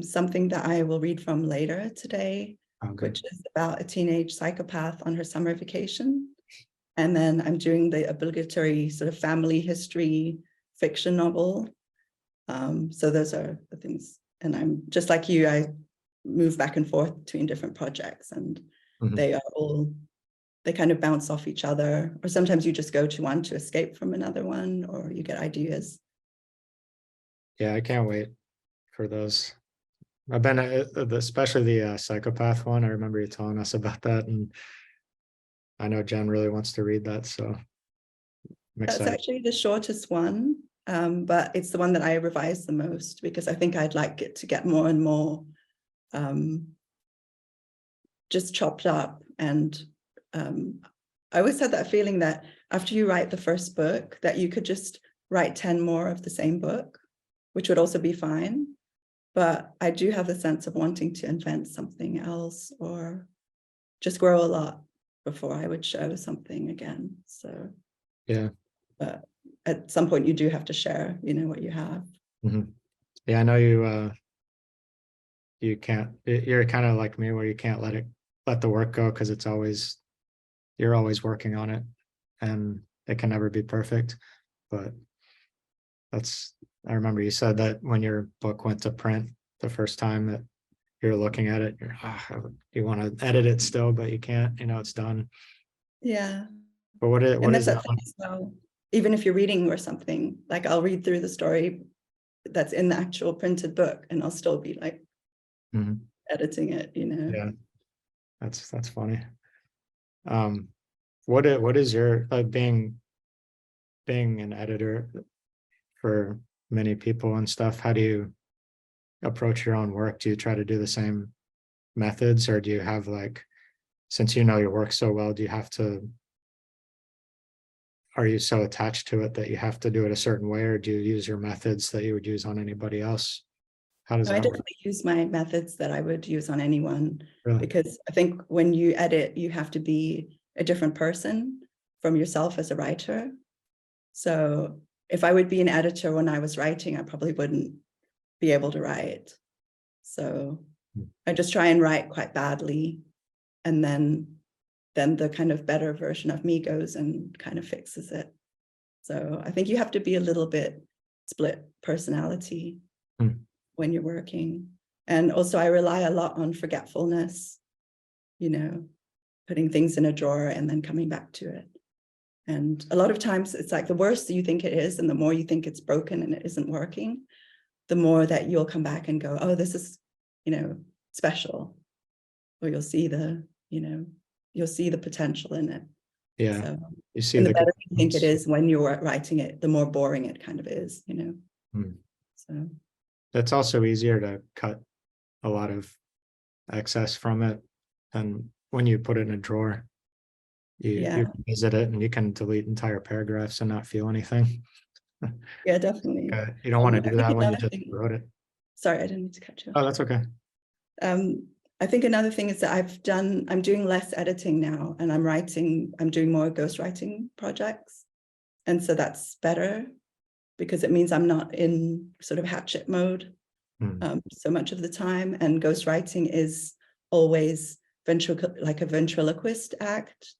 something that I will read from later today, which is about a teenage psychopath on her summer vacation. And then I'm doing the obligatory sort of family history fiction novel. So those are the things. And I'm just like you, I move back and forth between different projects, and they kind of bounce off each other, or sometimes you just go to one to escape from another one, or you get ideas. Yeah, I can't wait for those. I've been, especially the psychopath one. I remember you telling us about that, and I know Jen really wants to read that, so I'm That's excited. actually the shortest one, but it's the one that I revised the most because I think I'd like it to get more and more just chopped up. And I always had that feeling that after you write the first book, that you could just write 10 more of the same book, which would also be fine. But I do have the sense of wanting to invent something else or just grow a lot before I would show something again. So Yeah. but at some point you do have to share, what you have. Yeah, I know you can't, you're kind of like me where you can't let the work go, because you're always working on it, and it can never be perfect. But I remember you said that when your book went to print the first time, that you're looking at it, you want to edit it still, but you can't, it's done. Yeah. But what is that? So even if you're reading or something, like I'll read through the story that's in the actual printed book, and I'll still be like editing it, Yeah, that's funny. What is your being an editor for many people and stuff? How do you approach your own work? Do you try to do the same methods, or do you have since you know your work so well, are you so attached to it that you have to do it a certain way, or do you use your methods that you would use on anybody else? How does that I work? definitely use my methods that I would use on anyone, Really? because I think when you edit, you have to be a different person from yourself as a writer. So if I would be an editor when I was writing, I probably wouldn't be able to write. So I just try and write quite badly, and then the kind of better version of me goes and kind of fixes it. So I think you have to be a little bit split personality when you're working. And also I rely a lot on forgetfulness, putting things in a drawer and then coming back to it. And a lot of times it's like the worse you think it is, and the more you think it's broken and it isn't working, the more that you'll come back and go, oh, this is, special. Or you'll see the potential in it. Yeah. So, You see and the the better you think it is when you're writing it, the more boring it kind of is, So it's also easier to cut a lot of excess from it than when you put it in a drawer. You visit it and you can delete entire paragraphs and not feel anything. Yeah, definitely. You don't want to do that when you just wrote it. Sorry, I didn't mean to cut you off. Oh, that's okay. I I think another thing is that I'm doing less editing now, and I'm doing more ghostwriting projects. And so that's better because it means I'm not in sort of hatchet mode so much of the time. And ghostwriting is always like a ventriloquist act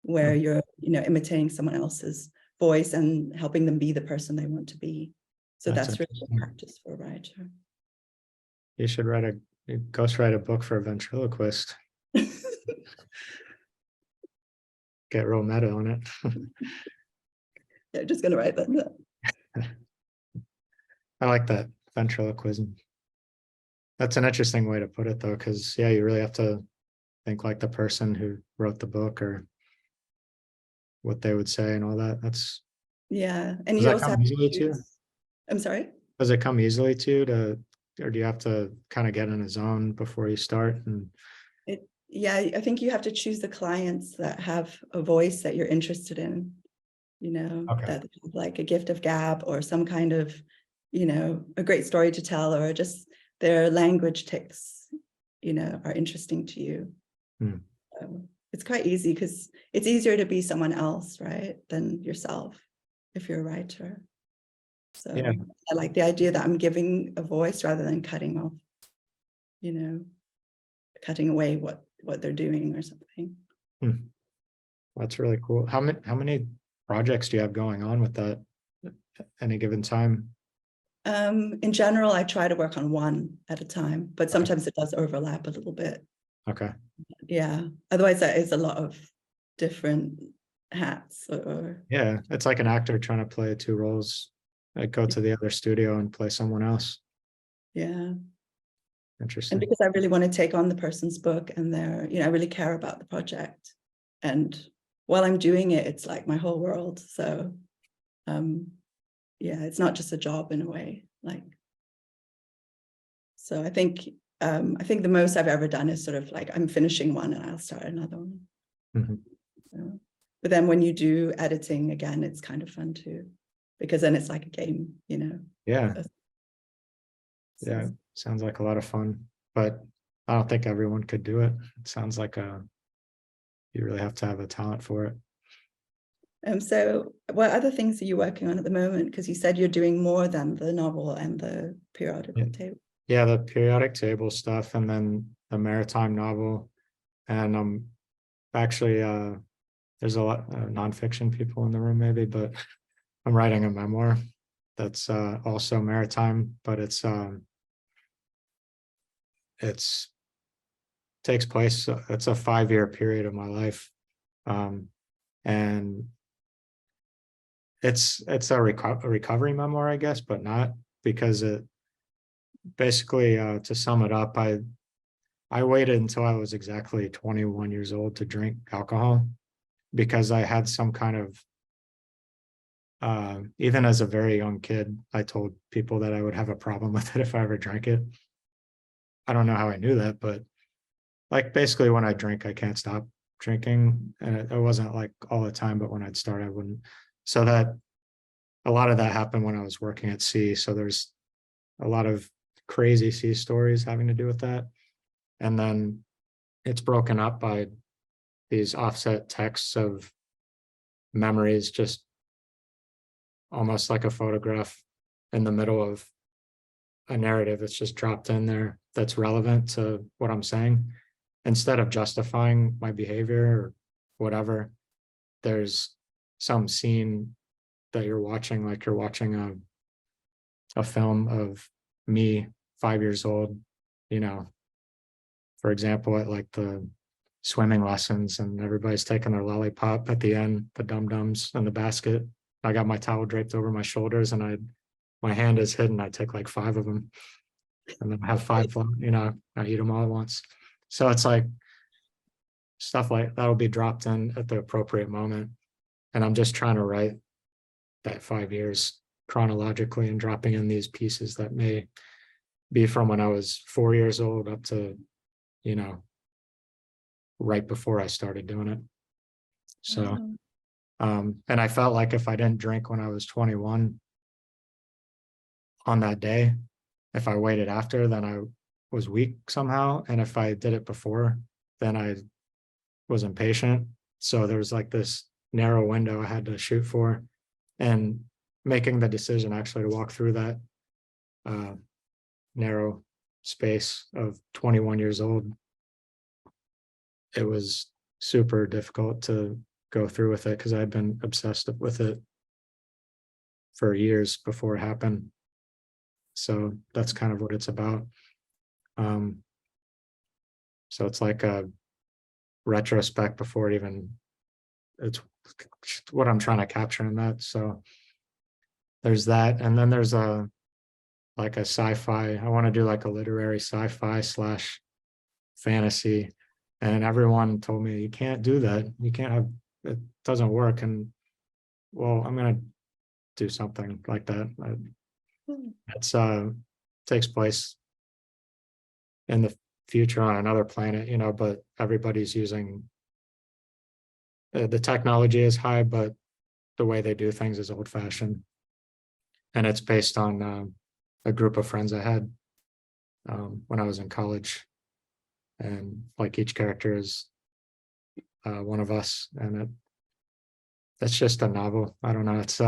where you're, imitating someone else's voice and helping them be the person they want to be. So that's really good practice for a writer. You should ghostwrite a book for a ventriloquist. Get real meta on it. Yeah, just gonna write that down. I like that, ventriloquism. That's an interesting way to put it though, because yeah, you really have to think like the person who wrote the book or what they would say and all that. Yeah, and does you that also come have to easily to you? choose. I'm sorry? Does it come easily to you or do you have to kind of get in a zone before you start? And Yeah, I think you have to choose the clients that have a voice that you're interested in, Okay. that have like a gift of gab or some kind of, a great story to tell, or just their language tics, are interesting to you. It's quite easy because it's easier to be someone else, right, than yourself if you're a writer. So yeah, I like the idea that I'm giving a voice rather than cutting off, cutting away what they're doing or something. that's really cool. How many projects do you have going on with that at any given time? In general, I try to work on one at a time, but sometimes it does overlap a little bit. Okay. Yeah. Otherwise, that is a lot of different hats. Yeah, it's like an actor trying to play two roles. I go to the other studio and play someone else. Yeah. Interesting. And because I really want to take on the person's book and I really care about the project. And while I'm doing it, it's like my whole world. So, yeah, it's not just a job in a way. So I think the most I've ever done is sort of like I'm finishing one and I'll start another one. So, but then when you do editing again, it's kind of fun too, because then it's like a game, Yeah. So, Yeah. Sounds like a lot of fun, but I don't think everyone could do it. It sounds like you really have to have a talent for it. So what other things are you working on at the moment? Because you said you're doing more than the novel and the periodical table. Yeah, the periodic table stuff and then the maritime novel. And actually there's a lot of nonfiction people in the room maybe, but I'm writing a memoir that's also maritime, but it's takes place, it's a 5-year period of my life. And it's a recovery memoir, I guess, but not, because it basically, to sum it up, I waited until I was exactly 21 years old to drink alcohol because I had some kind of, even as a very young kid, I told people that I would have a problem with it if I ever drank it. I don't know how I knew that, but like basically when I drink, I can't stop drinking. And it wasn't like all the time, but when I'd start, I wouldn't. So that a lot of that happened when I was working at sea. So there's a lot of crazy sea stories having to do with that. And then it's broken up by these offset texts of memories, just almost like a photograph in the middle of a narrative. It's just dropped in there that's relevant to what I'm saying. Instead of justifying my behavior or whatever, there's some scene that you're watching, like you're watching a film of me 5 years old, for example, at like the swimming lessons and everybody's taking their lollipop at the end, the dum-dums in the basket. I got my towel draped over my shoulders and my hand is hidden. I take like 5 of them and then I have 5, I eat them all at once. So it's like stuff like that'll be dropped in at the appropriate moment. And I'm just trying to write that 5 years chronologically and dropping in these pieces that may be from when I was 4 years old up to, right before I started doing it. So, and I felt like if I didn't drink when I was 21 on that day, if I waited after, then I was weak somehow. And if I did it before, then I was impatient. So there was like this narrow window I had to shoot for, and making the decision actually to walk through that narrow space of 21 years old, it was super difficult to go through with it because I'd been obsessed with it for years before it happened. So that's kind of what it's about. So it's like a retrospect before it even, it's what I'm trying to capture in that. So there's that. And then there's a sci-fi, I want to do like a literary sci-fi / fantasy. And everyone told me, you can't do that. You can't have, it doesn't work. And well, I'm going to do something like that. It's takes place in the future on another planet, you know, but everybody's using the technology is high, but the way they do things is old fashioned. And it's based on a group of friends I had when I was in college. And like each character is one of us, and it's just a novel. I don't know. It's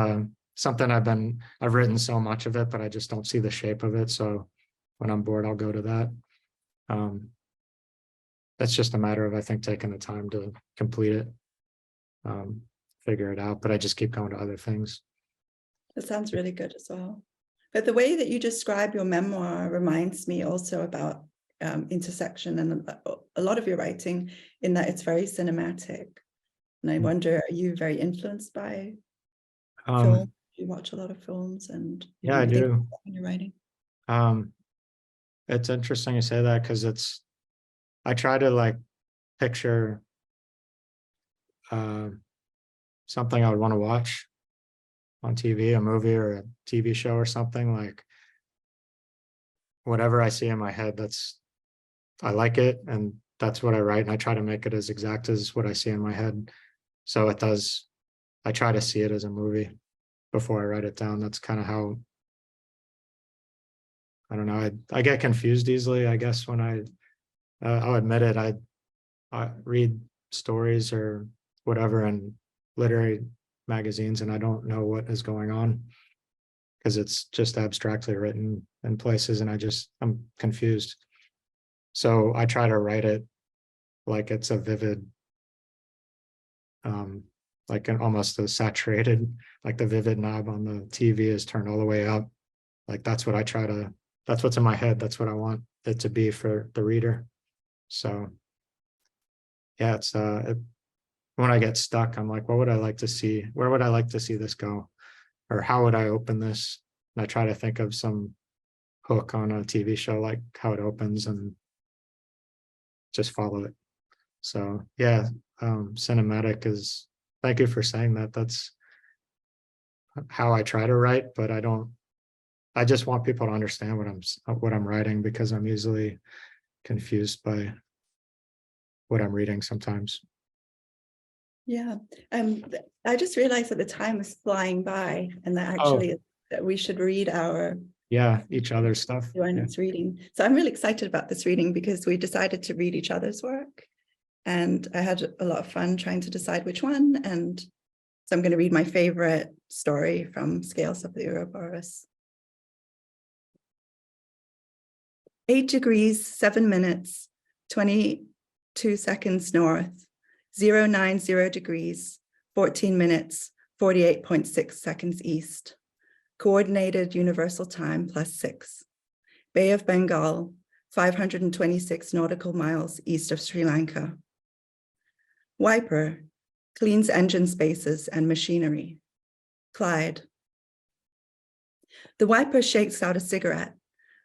something I've written so much of it, but I just don't see the shape of it. So when I'm bored, I'll go to that. It's just a matter of, I think, taking the time to complete it, figure it out, but I just keep going to other things. That sounds really good as well. But the way that you describe your memoir reminds me also about intersection and a lot of your writing, in that it's very cinematic. And I wonder, are you very influenced by film? You watch a lot of films, and yeah, I do. When you're writing, it's interesting you say that, because I try to like picture something I would want to watch on TV, a movie or a TV show or something. Like whatever I see in my head, I like it, and that's what I write, and I try to make it as exact as what I see in my head. So I try to see it as a movie before I write it down. That's kind of how, I don't know, I get confused easily, I guess, when I'll admit it, I read stories or whatever in literary magazines, and I don't know what is going on because it's just abstractly written in places, and I'm confused. So I try to write it like it's a vivid, like almost a saturated, like the vivid knob on the TV is turned all the way up. Like that's what's in my head. That's what I want it to be for the reader. So yeah, it's when I get stuck, I'm like, what would I like to see? Where would I like to see this go? Or how would I open this? And I try to think of some hook on a TV show, like how it opens, and just follow it. So yeah, cinematic is, thank you for saying that. That's how I try to write, but I just want people to understand what I'm writing, because I'm easily confused by what I'm reading sometimes. yeah. I just realized that the time is flying by, and that actually that we should read each other's stuff. It's reading. So I'm really excited about this reading, because we decided to read each other's work, and I had a lot of fun trying to decide which one. And so I'm going to read my favorite story from Scales of the Ouroboros. 8 degrees, 7 minutes, 22 seconds north, 090 degrees, 14 minutes, 48.6 seconds east. Coordinated Universal Time +6. Bay of Bengal, 526 nautical miles east of Sri Lanka. Wiper, cleans engine spaces and machinery. Clyde. The wiper shakes out a cigarette,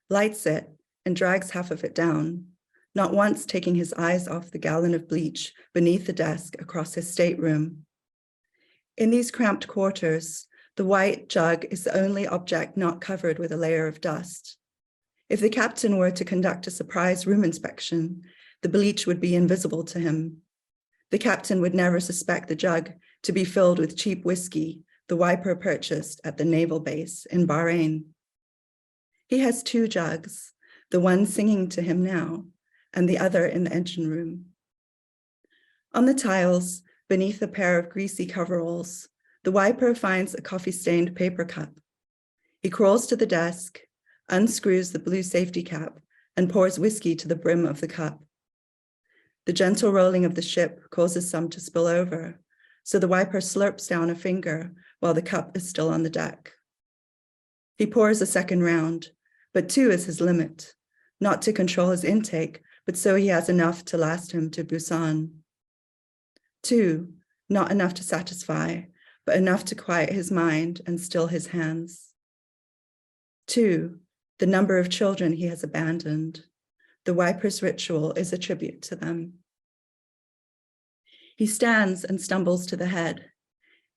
lights it, and drags half of it down, not once taking his eyes off the gallon of bleach beneath the desk across his stateroom. In these cramped quarters, the white jug is the only object not covered with a layer of dust. If the captain were to conduct a surprise room inspection, the bleach would be invisible to him. The captain would never suspect the jug to be filled with cheap whiskey the wiper purchased at the naval base in Bahrain. He has 2 jugs, the one singing to him now, and the other in the engine room. On the tiles, beneath a pair of greasy coveralls, the wiper finds a coffee-stained paper cup. He crawls to the desk, unscrews the blue safety cap, and pours whiskey to the brim of the cup. The gentle rolling of the ship causes some to spill over, so the wiper slurps down a finger while the cup is still on the deck. He pours a second round, but 2 is his limit, not to control his intake, but so he has enough to last him to Busan. 2, not enough to satisfy, but enough to quiet his mind and still his hands. 2, the number of children he has abandoned. The wiper's ritual is a tribute to them. He stands and stumbles to the head.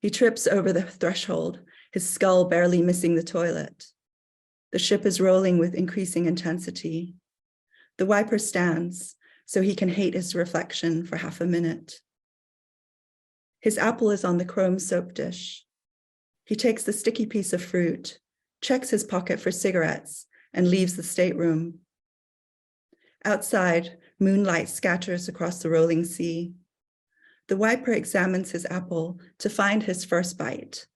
He trips over the threshold, his skull barely missing the toilet. The ship is rolling with increasing intensity. The wiper stands so he can hate his reflection for half a minute. His apple is on the chrome soap dish. He takes the sticky piece of fruit, checks his pocket for cigarettes, and leaves the stateroom. Outside, moonlight scatters across the rolling sea. The wiper examines his apple to find his first bite,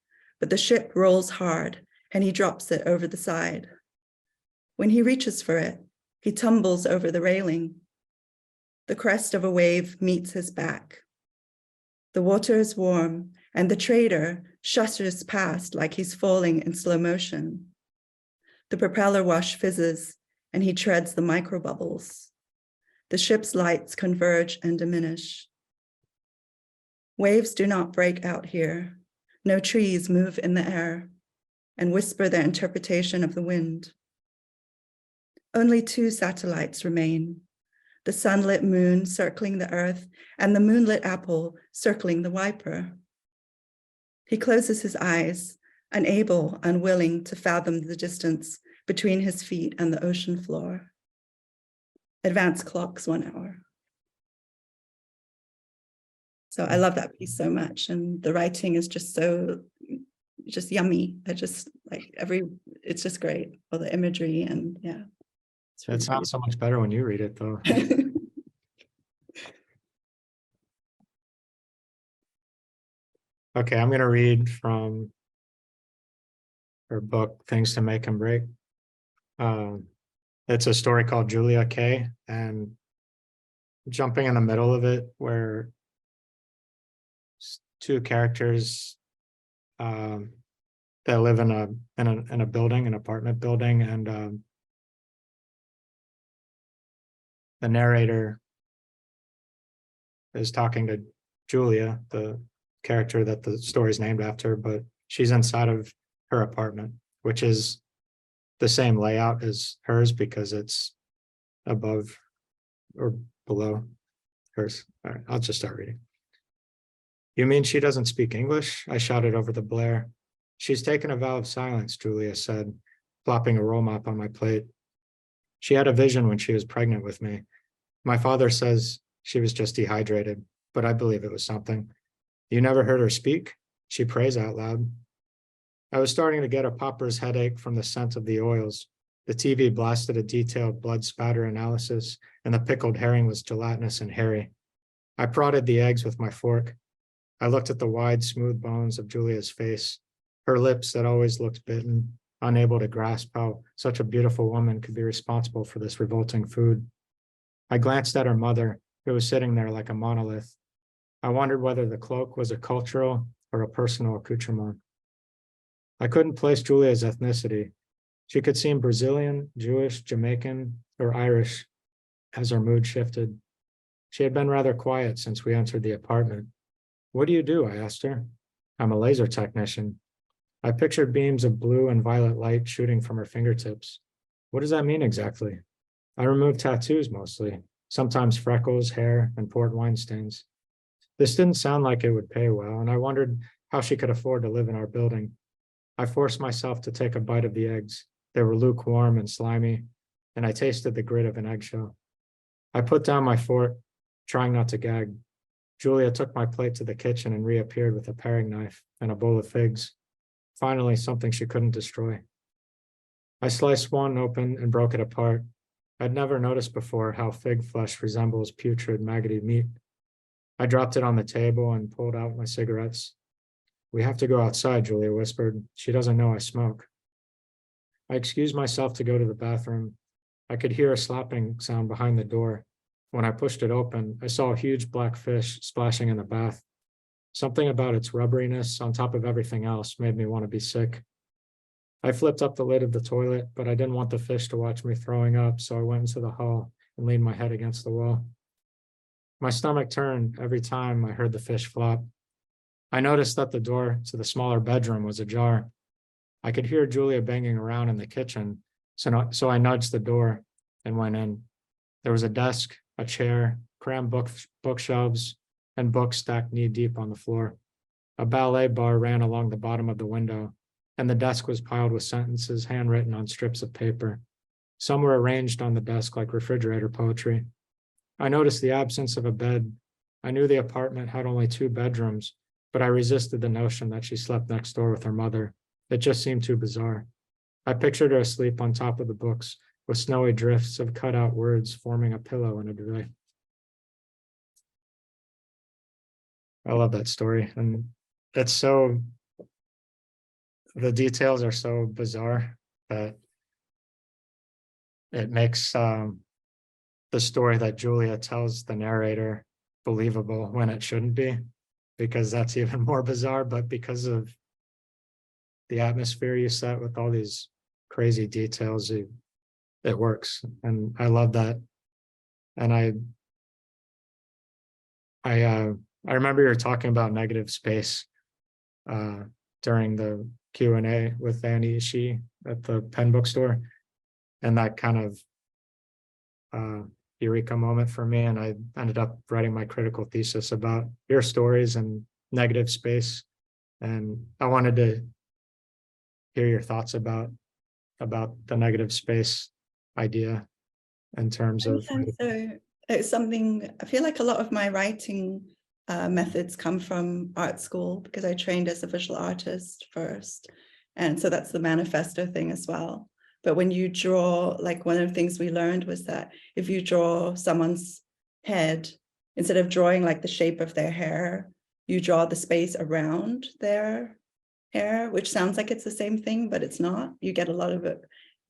but the ship rolls hard and he drops it over the side. When he reaches for it, he tumbles over the railing. The crest of a wave meets his back. The water is warm and the trader shudders past like he's falling in slow motion. The propeller wash fizzes and he treads the microbubbles. The ship's lights converge and diminish. Waves do not break out here. No trees move in the air and whisper their interpretation of the wind. Only 2 satellites remain, the sunlit moon circling the earth and the moonlit apple circling the wiper. He closes his eyes, unable, unwilling to fathom the distance between his feet and the ocean floor. Advance clocks 1 hour. So I love that piece so much. And the writing is just so, just yummy. I just like it's just great. All the imagery and yeah. It sounds so much better when you read it though. Okay, I'm going to read from her book, Things to Make and Break. It's a story called Julia K. And jumping in the middle of it, where 2 characters that live in a building, an apartment building, and the narrator is talking to Julia, the character that the story is named after, but she's inside of her apartment, which is the same layout as hers because it's above or below hers. All right, I'll just start reading. You mean she doesn't speak English? I shouted over the blare. She's taken a vow of silence, Julia said, plopping a roll mop on my plate. She had a vision when she was pregnant with me. My father says she was just dehydrated, but I believe it was something. You never heard her speak? She prays out loud. I was starting to get a pauper's headache from the scent of the oils. The TV blasted a detailed blood spatter analysis, and the pickled herring was gelatinous and hairy. I prodded the eggs with my fork. I looked at the wide, smooth bones of Julia's face, her lips that always looked bitten, unable to grasp how such a beautiful woman could be responsible for this revolting food. I glanced at her mother, who was sitting there like a monolith. I wondered whether the cloak was a cultural or a personal accoutrement. I couldn't place Julia's ethnicity. She could seem Brazilian, Jewish, Jamaican, or Irish as her mood shifted. She had been rather quiet since we entered the apartment. What do you do? I asked her. I'm a laser technician. I pictured beams of blue and violet light shooting from her fingertips. What does that mean exactly? I remove tattoos mostly, sometimes freckles, hair, and port wine stains. This didn't sound like it would pay well, and I wondered how she could afford to live in our building. I forced myself to take a bite of the eggs. They were lukewarm and slimy, and I tasted the grit of an eggshell. I put down my fork, trying not to gag. Julia took my plate to the kitchen and reappeared with a paring knife and a bowl of figs. Finally, something she couldn't destroy. I sliced one open and broke it apart. I'd never noticed before how fig flesh resembles putrid, maggoty meat. I dropped it on the table and pulled out my cigarettes. We have to go outside, Julia whispered. She doesn't know I smoke. I excused myself to go to the bathroom. I could hear a slapping sound behind the door. When I pushed it open, I saw a huge black fish splashing in the bath. Something about its rubberiness on top of everything else made me want to be sick. I flipped up the lid of the toilet, but I didn't want the fish to watch me throwing up, so I went into the hall and leaned my head against the wall. My stomach turned every time I heard the fish flop. I noticed that the door to the smaller bedroom was ajar. I could hear Julia banging around in the kitchen, so I nudged the door and went in. There was a desk, a chair, crammed bookshelves, and books stacked knee-deep on the floor. A ballet bar ran along the bottom of the window, and the desk was piled with sentences handwritten on strips of paper. Some were arranged on the desk like refrigerator poetry. I noticed the absence of a bed. I knew the apartment had only 2 bedrooms, but I resisted the notion that she slept next door with her mother. It just seemed too bizarre. I pictured her asleep on top of the books with snowy drifts of cut-out words forming a pillow in a duvet. I love that story. And it's so, the details are so bizarre that it makes the story that Julia tells the narrator believable when it shouldn't be, because that's even more bizarre. But because of the atmosphere you set with all these crazy details, it works. And I love that. And I remember you were talking about negative space during the Q&A with Annie Ishii at the Penn bookstore, and that kind of eureka moment for me. And I ended up writing my critical thesis about your stories and negative space, and I wanted to hear your thoughts about the negative space idea in terms of. So it's something, I feel like a lot of my writing methods come from art school, because I trained as a visual artist first. And so that's the manifesto thing as well. But when you draw, like one of the things we learned was that if you draw someone's head, instead of drawing like the shape of their hair, you draw the space around their hair, which sounds like it's the same thing, but it's not. You get a lot of it.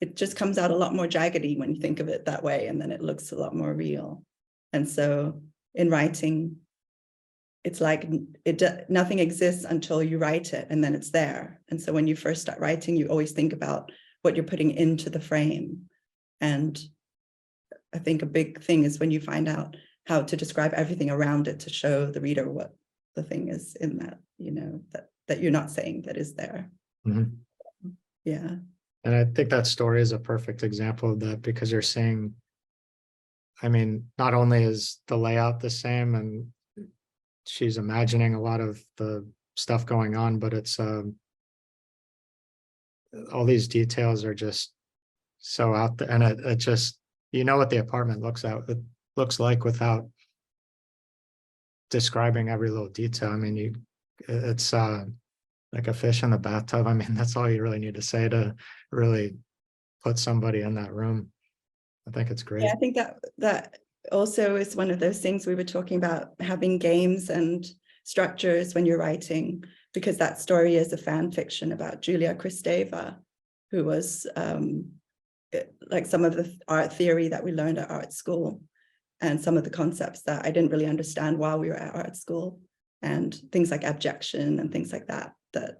It just comes out a lot more jaggedy when you think of it that way, and then it looks a lot more real. And so in writing, it's like nothing exists until you write it, and then it's there. And so when you first start writing, you always think about what you're putting into the frame. And I think a big thing is when you find out how to describe everything around it to show the reader what the thing is in that, you know, that you're not saying that is there. Mm-hmm. Yeah. And I think that story is a perfect example of that, because you're saying, I mean, not only is the layout the same and she's imagining a lot of the stuff going on, but it's all these details are just so out there, and it just, you know what the apartment looks like without describing every little detail. I mean, it's like a fish in the bathtub. I mean, that's all you really need to say to really put somebody in that room. I think it's great. Yeah, I think that also is one of those things we were talking about, having games and structures when you're writing, because that story is a fan fiction about Julia Kristeva, who was like some of the art theory that we learned at art school, and some of the concepts that I didn't really understand while we were at art school, and things like abjection and things like that, that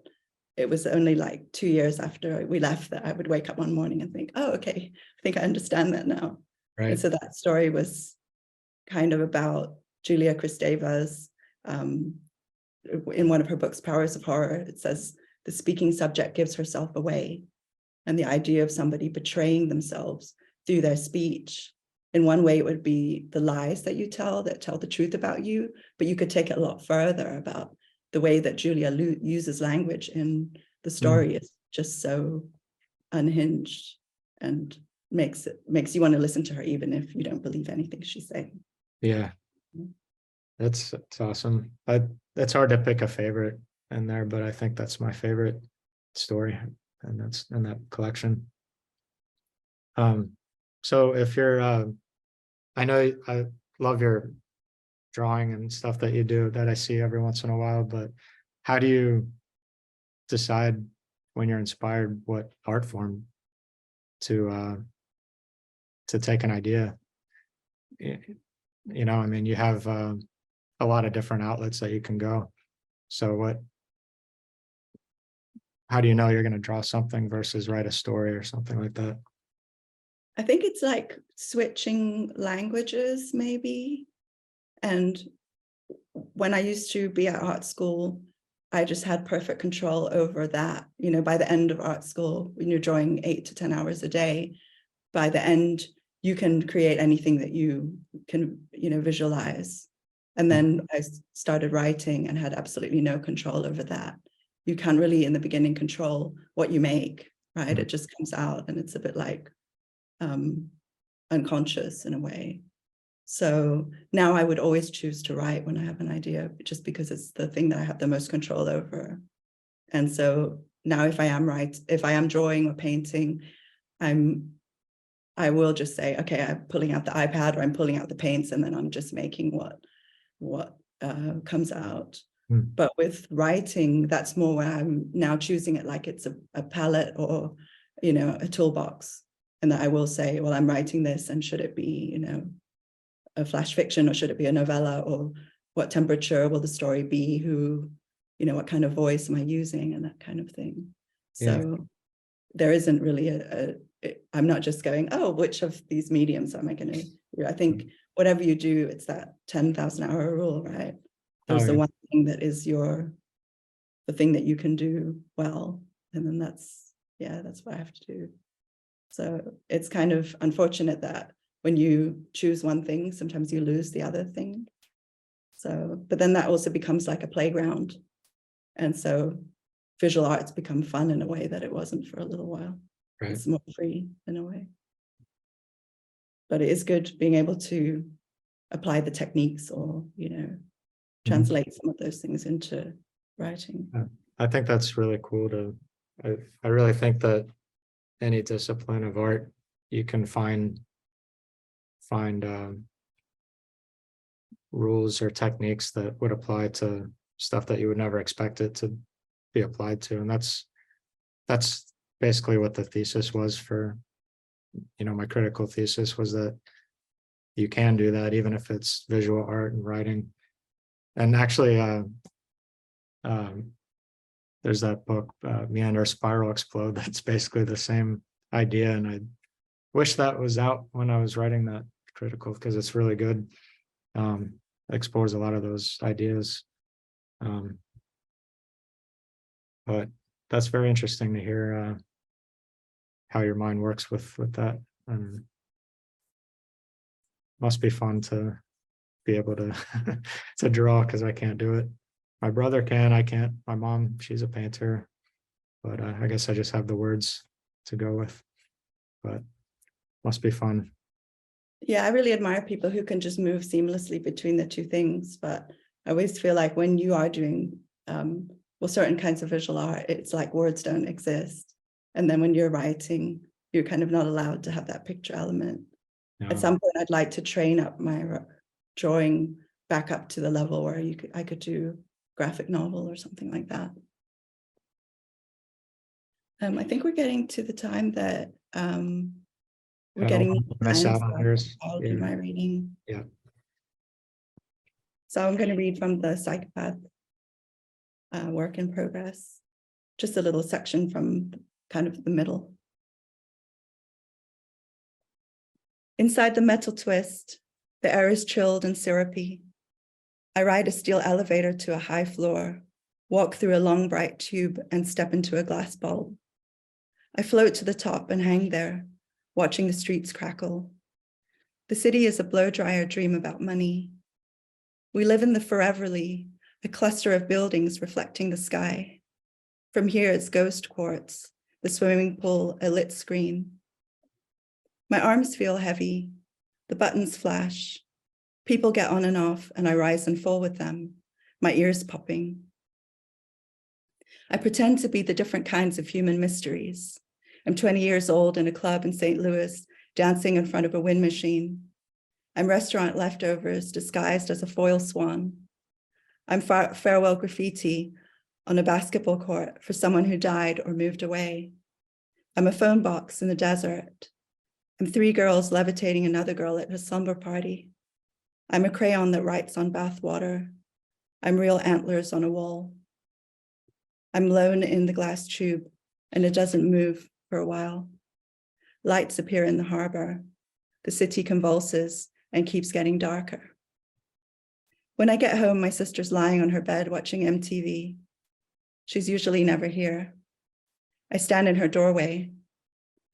it was only like 2 years after we left that I would wake up one morning and think, oh, okay, I think I understand that now. Right. And so that story was kind of about Julia Kristeva's, in one of her books, Powers of Horror, it says the speaking subject gives herself away. And the idea of somebody betraying themselves through their speech. In one way, it would be the lies that you tell that tell the truth about you, but you could take it a lot further about the way that Julia uses language in the story is just so unhinged and makes you want to listen to her even if you don't believe anything she's saying. Yeah, it's awesome. It's hard to pick a favorite in there, but I think that's my favorite story, and that's in that collection. So if you're, I know I love your drawing and stuff that you do that I see every once in a while, but how do you decide when you're inspired what art form to take an idea? You know, I mean, you have a lot of different outlets that you can go. So how do you know you're going to draw something versus write a story or something like that? I think it's like switching languages, maybe. And when I used to be at art school, I just had perfect control over that. You know, by the end of art school, when you're drawing 8 to 10 hours a day, by the end, you can create anything that you can, you know, visualize. And then I started writing and had absolutely no control over that. You can't really, in the beginning, control what you make, right? It just comes out, and it's a bit like unconscious in a way. So now I would always choose to write when I have an idea, just because it's the thing that I have the most control over. And so now if I am drawing or painting, I will just say, okay, I'm pulling out the iPad or I'm pulling out the paints, and then I'm just making what comes out. But with writing, that's more where I'm now choosing it like it's a palette or, you know, a toolbox. And that I will say, well, I'm writing this, and should it be, you know, a flash fiction, or should it be a novella, or what temperature will the story be? Who, you know, what kind of voice am I using, and that kind of thing. So there isn't really I'm not just going, oh, which of these mediums am I going to do? I think whatever you do, it's that 10,000 hour rule, right? There's the one thing that is the thing that you can do well. And then that's what I have to do. So it's kind of unfortunate that when you choose one thing, sometimes you lose the other thing. So, but then that also becomes like a playground. And so visual arts become fun in a way that it wasn't for a little while. Right. It's more free in a way. But it is good being able to apply the techniques, or, you know, translate some of those things into writing. I think that's really cool I really think that any discipline of art, you can find rules or techniques that would apply to stuff that you would never expect it to be applied to. And that's basically what the thesis was for, you know, my critical thesis was that you can do that even if it's visual art and writing. And actually, there's that book, Meander, Spiral, Explode, that's basically the same idea. And I wish that was out when I was writing that critical, because it's really good. Explores a lot of those ideas. But that's very interesting to hear how your mind works with that. Must be fun to be able to to draw, because I can't do it. My brother can, I can't. My mom, she's a painter, but I guess I just have the words to go with. But must be fun. Yeah, I really admire people who can just move seamlessly between the two things. But I always feel like when you are doing certain kinds of visual art, it's like words don't exist. And then when you're writing, you're kind of not allowed to have that picture element. No. At some point, I'd like to train up my drawing back up to the level where I could do graphic novel or something like that. I think we're getting to the time that we're getting mess out on yours. I'll do my reading. Yeah. So I'm going to read from the Psychopath work in progress, just a little section from kind of the middle. Inside the metal twist, the air is chilled and syrupy. I ride a steel elevator to a high floor, walk through a long bright tube, and step into a glass bulb. I float to the top and hang there, watching the streets crackle. The city is a blow-dryer dream about money. We live in the Foreverly, a cluster of buildings reflecting the sky. From here, it's ghost quartz, the swimming pool, a lit screen. My arms feel heavy, the buttons flash. People get on and off, and I rise and fall with them, my ears popping. I pretend to be the different kinds of human mysteries. I'm 20 years old in a club in St. Louis, dancing in front of a wind machine. I'm restaurant leftovers disguised as a foil swan. I'm farewell graffiti on a basketball court for someone who died or moved away. I'm a phone box in the desert. I'm 3 girls levitating another girl at a slumber party. I'm a crayon that writes on bathwater. I'm real antlers on a wall. I'm lone in the glass tube, and it doesn't move for a while. Lights appear in the harbor. The city convulses and keeps getting darker. When I get home, my sister's lying on her bed watching MTV. She's usually never here. I stand in her doorway.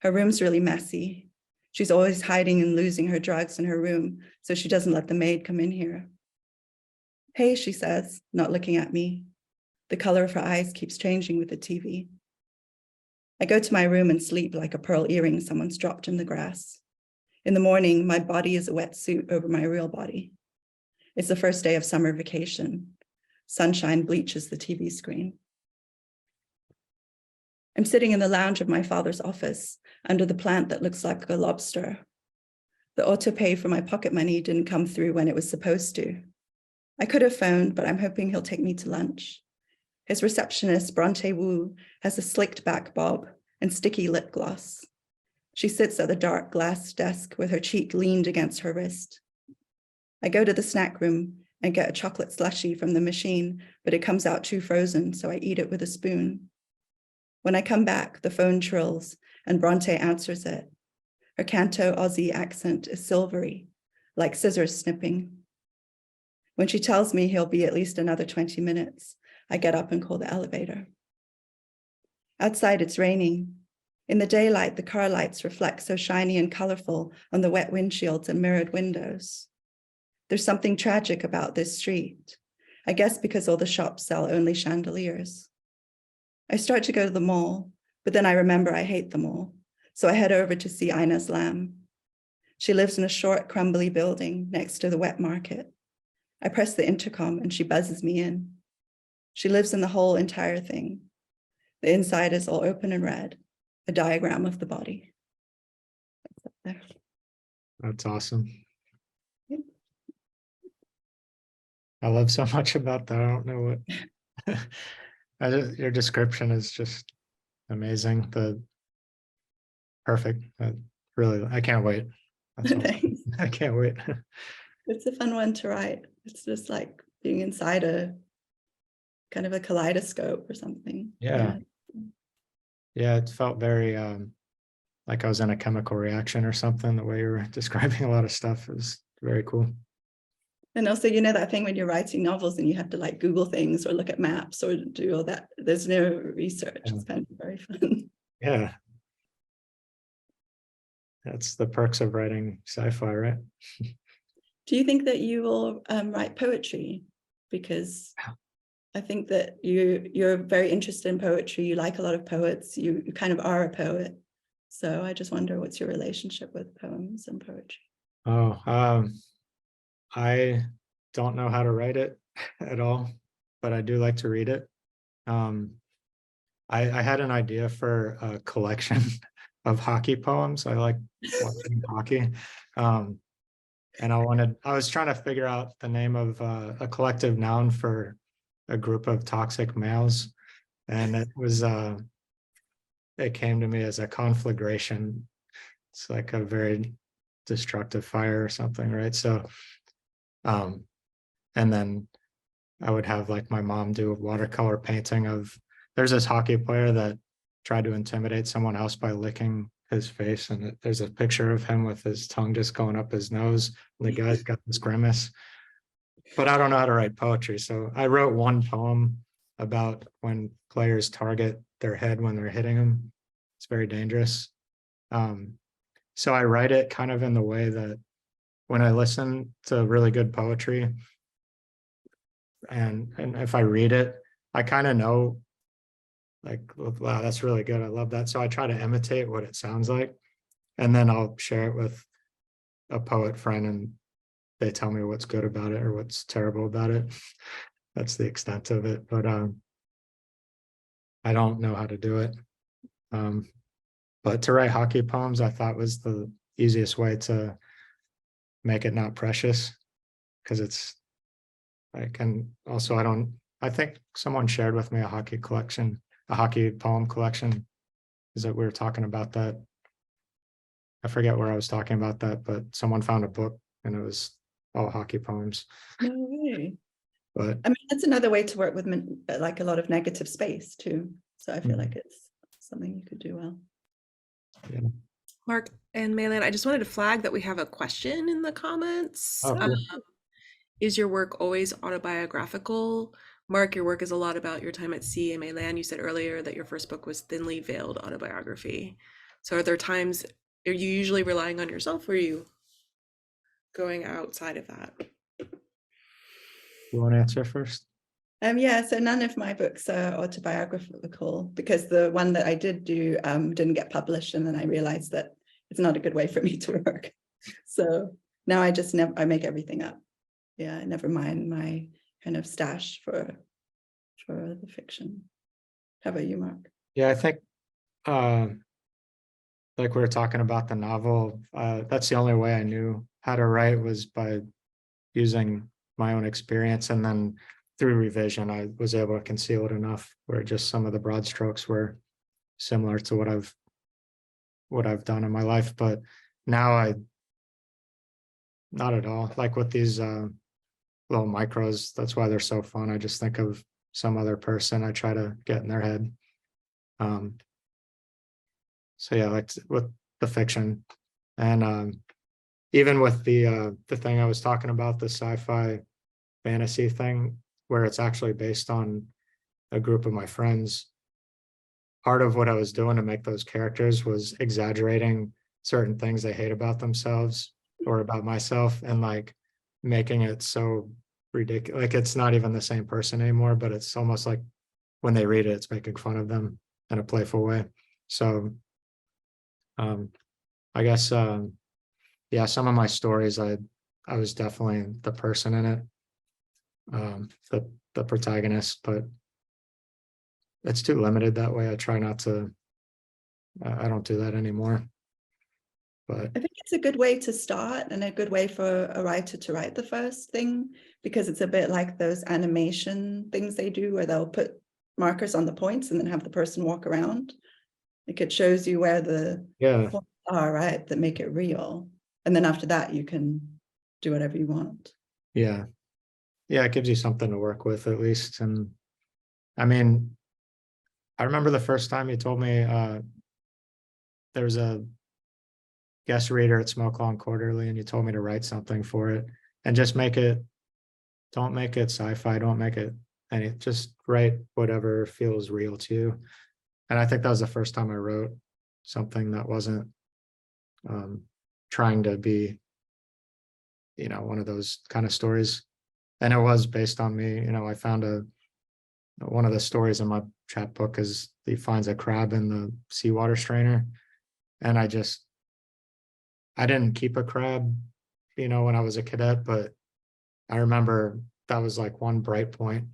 Her room's really messy. She's always hiding and losing her drugs in her room, so she doesn't let the maid come in here. Hey, she says, not looking at me. The color of her eyes keeps changing with the TV. I go to my room and sleep like a pearl earring someone's dropped in the grass. In the morning, my body is a wetsuit over my real body. It's the first day of summer vacation. Sunshine bleaches the TV screen. I'm sitting in the lounge of my father's office under the plant that looks like a lobster. The auto-pay for my pocket money didn't come through when it was supposed to. I could have phoned, but I'm hoping he'll take me to lunch. His receptionist, Bronte Wu, has a slicked back bob and sticky lip gloss. She sits at the dark glass desk with her cheek leaned against her wrist. I go to the snack room and get a chocolate slushie from the machine, but it comes out too frozen, so I eat it with a spoon. When I come back, the phone trills and Bronte answers it. Her Canto Aussie accent is silvery, like scissors snipping. When she tells me he'll be at least another 20 minutes, I get up and call the elevator. Outside, it's raining. In the daylight, the car lights reflect so shiny and colorful on the wet windshields and mirrored windows. There's something tragic about this street, I guess because all the shops sell only chandeliers. I start to go to the mall, but then I remember I hate the mall, so I head over to see Ina's lamb. She lives in a short, crumbly building next to the wet market. I press the intercom and she buzzes me in. She lives in the whole entire thing. The inside is all open and red, a diagram of the body. That's up there. That's awesome. Yep. I love so much about that. I don't know what your description is just amazing. The perfect. Really, I can't wait. That's awesome. Thanks. I can't wait. It's a fun one to write. It's just like being inside a kind of a kaleidoscope or something. Yeah. Yeah, it felt very like I was in a chemical reaction or something. The way you were describing a lot of stuff is very cool. And also, you know, that thing when you're writing novels and you have to like Google things or look at maps or do all that. There's no research. Yeah. It's kind of very fun. Yeah. That's the perks of writing sci-fi, right? Do you think that you will write poetry? Because I think that you're very interested in poetry. You like a lot of poets. You kind of are a poet. So I just wonder, what's your relationship with poems and poetry? Oh, I don't know how to write it at all, but I do like to read it. I had an idea for a collection of hockey poems. I like watching hockey. And I was trying to figure out the name of a collective noun for a group of toxic males. And it came to me as a conflagration. It's like a very destructive fire or something, right? So, and then I would have like my mom do a watercolor painting of, there's this hockey player that tried to intimidate someone else by licking his face, and there's a picture of him with his tongue just going up his nose, and the guy's got this grimace. But I don't know how to write poetry, so I wrote one poem about when players target their head when they're hitting them. It's very dangerous. So I write it kind of in the way that when I listen to really good poetry and if I read it, I kind of know, like, wow, that's really good. I love that. So I try to imitate what it sounds like, and then I'll share it with a poet friend and they tell me what's good about it or what's terrible about it. That's the extent of it, but I don't know how to do it. But to write hockey poems, I thought was the easiest way to make it not precious, because it's like, and also I think someone shared with me a hockey poem collection. Is that we were talking about that? I forget where I was talking about that, but someone found a book and it was all hockey poems. No way. But I mean, that's another way to work with like a lot of negative space too. So I feel like it's something you could do well. yeah. Mark and May-Lan, I just wanted to flag that we have a question in the comments. Oh, cool. Is your work always autobiographical? Mark, your work is a lot about your time at sea, and May-Lan, you said earlier that your first book was thinly veiled autobiography. So are there times, are you usually relying on yourself, or are you going outside of that? You want to answer first? Yeah, so none of my books are autobiographical, because the one that I did do didn't get published, and then I realized that it's not a good way for me to work. So now I make everything up. Yeah, I never mind my kind of stash for the fiction. How about you, Mark? Yeah, I think like we were talking about the novel, that's the only way I knew how to write, was by using my own experience, and then through revision I was able to conceal it enough where just some of the broad strokes were similar to what I've done in my life. But now not at all. Like with these little micros, that's why they're so fun. I just think of some other person, I try to get in their head. So yeah, like with the fiction, and even with the thing I was talking about, the sci-fi fantasy thing, where it's actually based on a group of my friends. Part of what I was doing to make those characters was exaggerating certain things they hate about themselves or about myself, and like making it so ridiculous. Like it's not even the same person anymore, but it's almost like when they read it, it's making fun of them in a playful way. So I guess yeah, some of my stories, I was definitely the person in it, the protagonist, but it's too limited that way. I try not to, I don't do that anymore. But I think it's a good way to start, and a good way for a writer to write the first thing, because it's a bit like those animation things they do where they'll put markers on the points and then have the person walk around. Like it shows you where the points are, right, that make it real. And then after that, you can do whatever you want. Yeah. Yeah, it gives you something to work with at least. And I mean, I remember the first time you told me there was a guest reader at Smoke Long Quarterly, and you told me to write something for it, and just don't make it sci-fi, don't make it just write whatever feels real to you. And I think that was the first time I wrote something that wasn't trying to be, one of those kind of stories. And it was based on me. I found one of the stories in my chapbook is he finds a crab in the seawater strainer. And I didn't keep a crab, when I was a cadet, but I remember that was like one bright point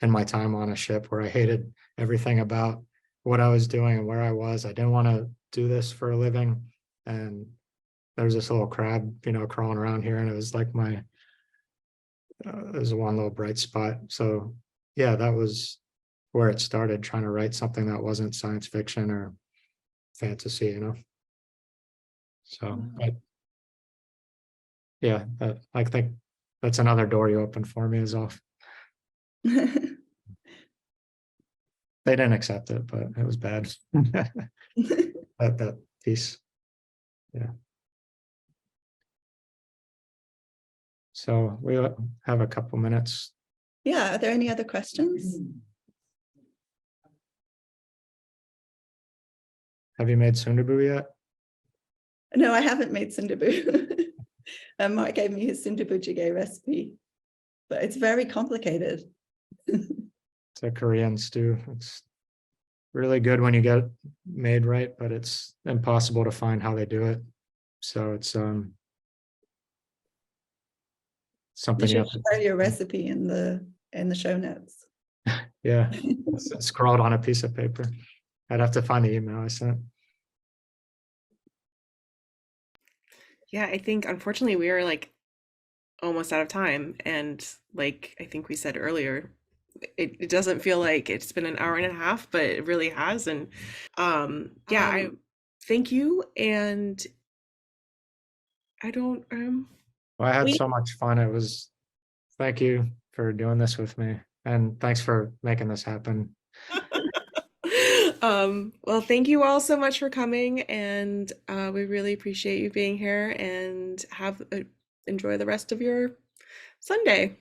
in my time on a ship where I hated everything about what I was doing and where I was. I didn't want to do this for a living. And there's this little crab, crawling around here. And it was like it was one little bright spot. So yeah, that was where it started, trying to write something that wasn't science fiction or fantasy, So, but yeah, I think that's another door you opened for me, is off. They didn't accept it, but it was bad. that piece. Yeah. So we have a couple minutes. Yeah, are there any other questions? Have you made sundubu yet? No, I haven't made sundubu. Mark gave me his sundubu jjigae recipe, but it's very complicated. It's a Korean stew. It's really good when you get it made right, but it's impossible to find how they do it. So it's something You you have should to share your recipe in the show notes. Yeah, it's scrawled on a piece of paper. I'd have to find the email I sent. Yeah, I think unfortunately we are like almost out of time. And like I think we said earlier, it doesn't feel like it's been an hour and a half, but it really has. And yeah, I thank you. And I don't Well, I had We- so much fun. Thank you for doing this with me. And thanks for making this happen. well, thank you all so much for coming, and we really appreciate you being here, and enjoy the rest of your Sunday.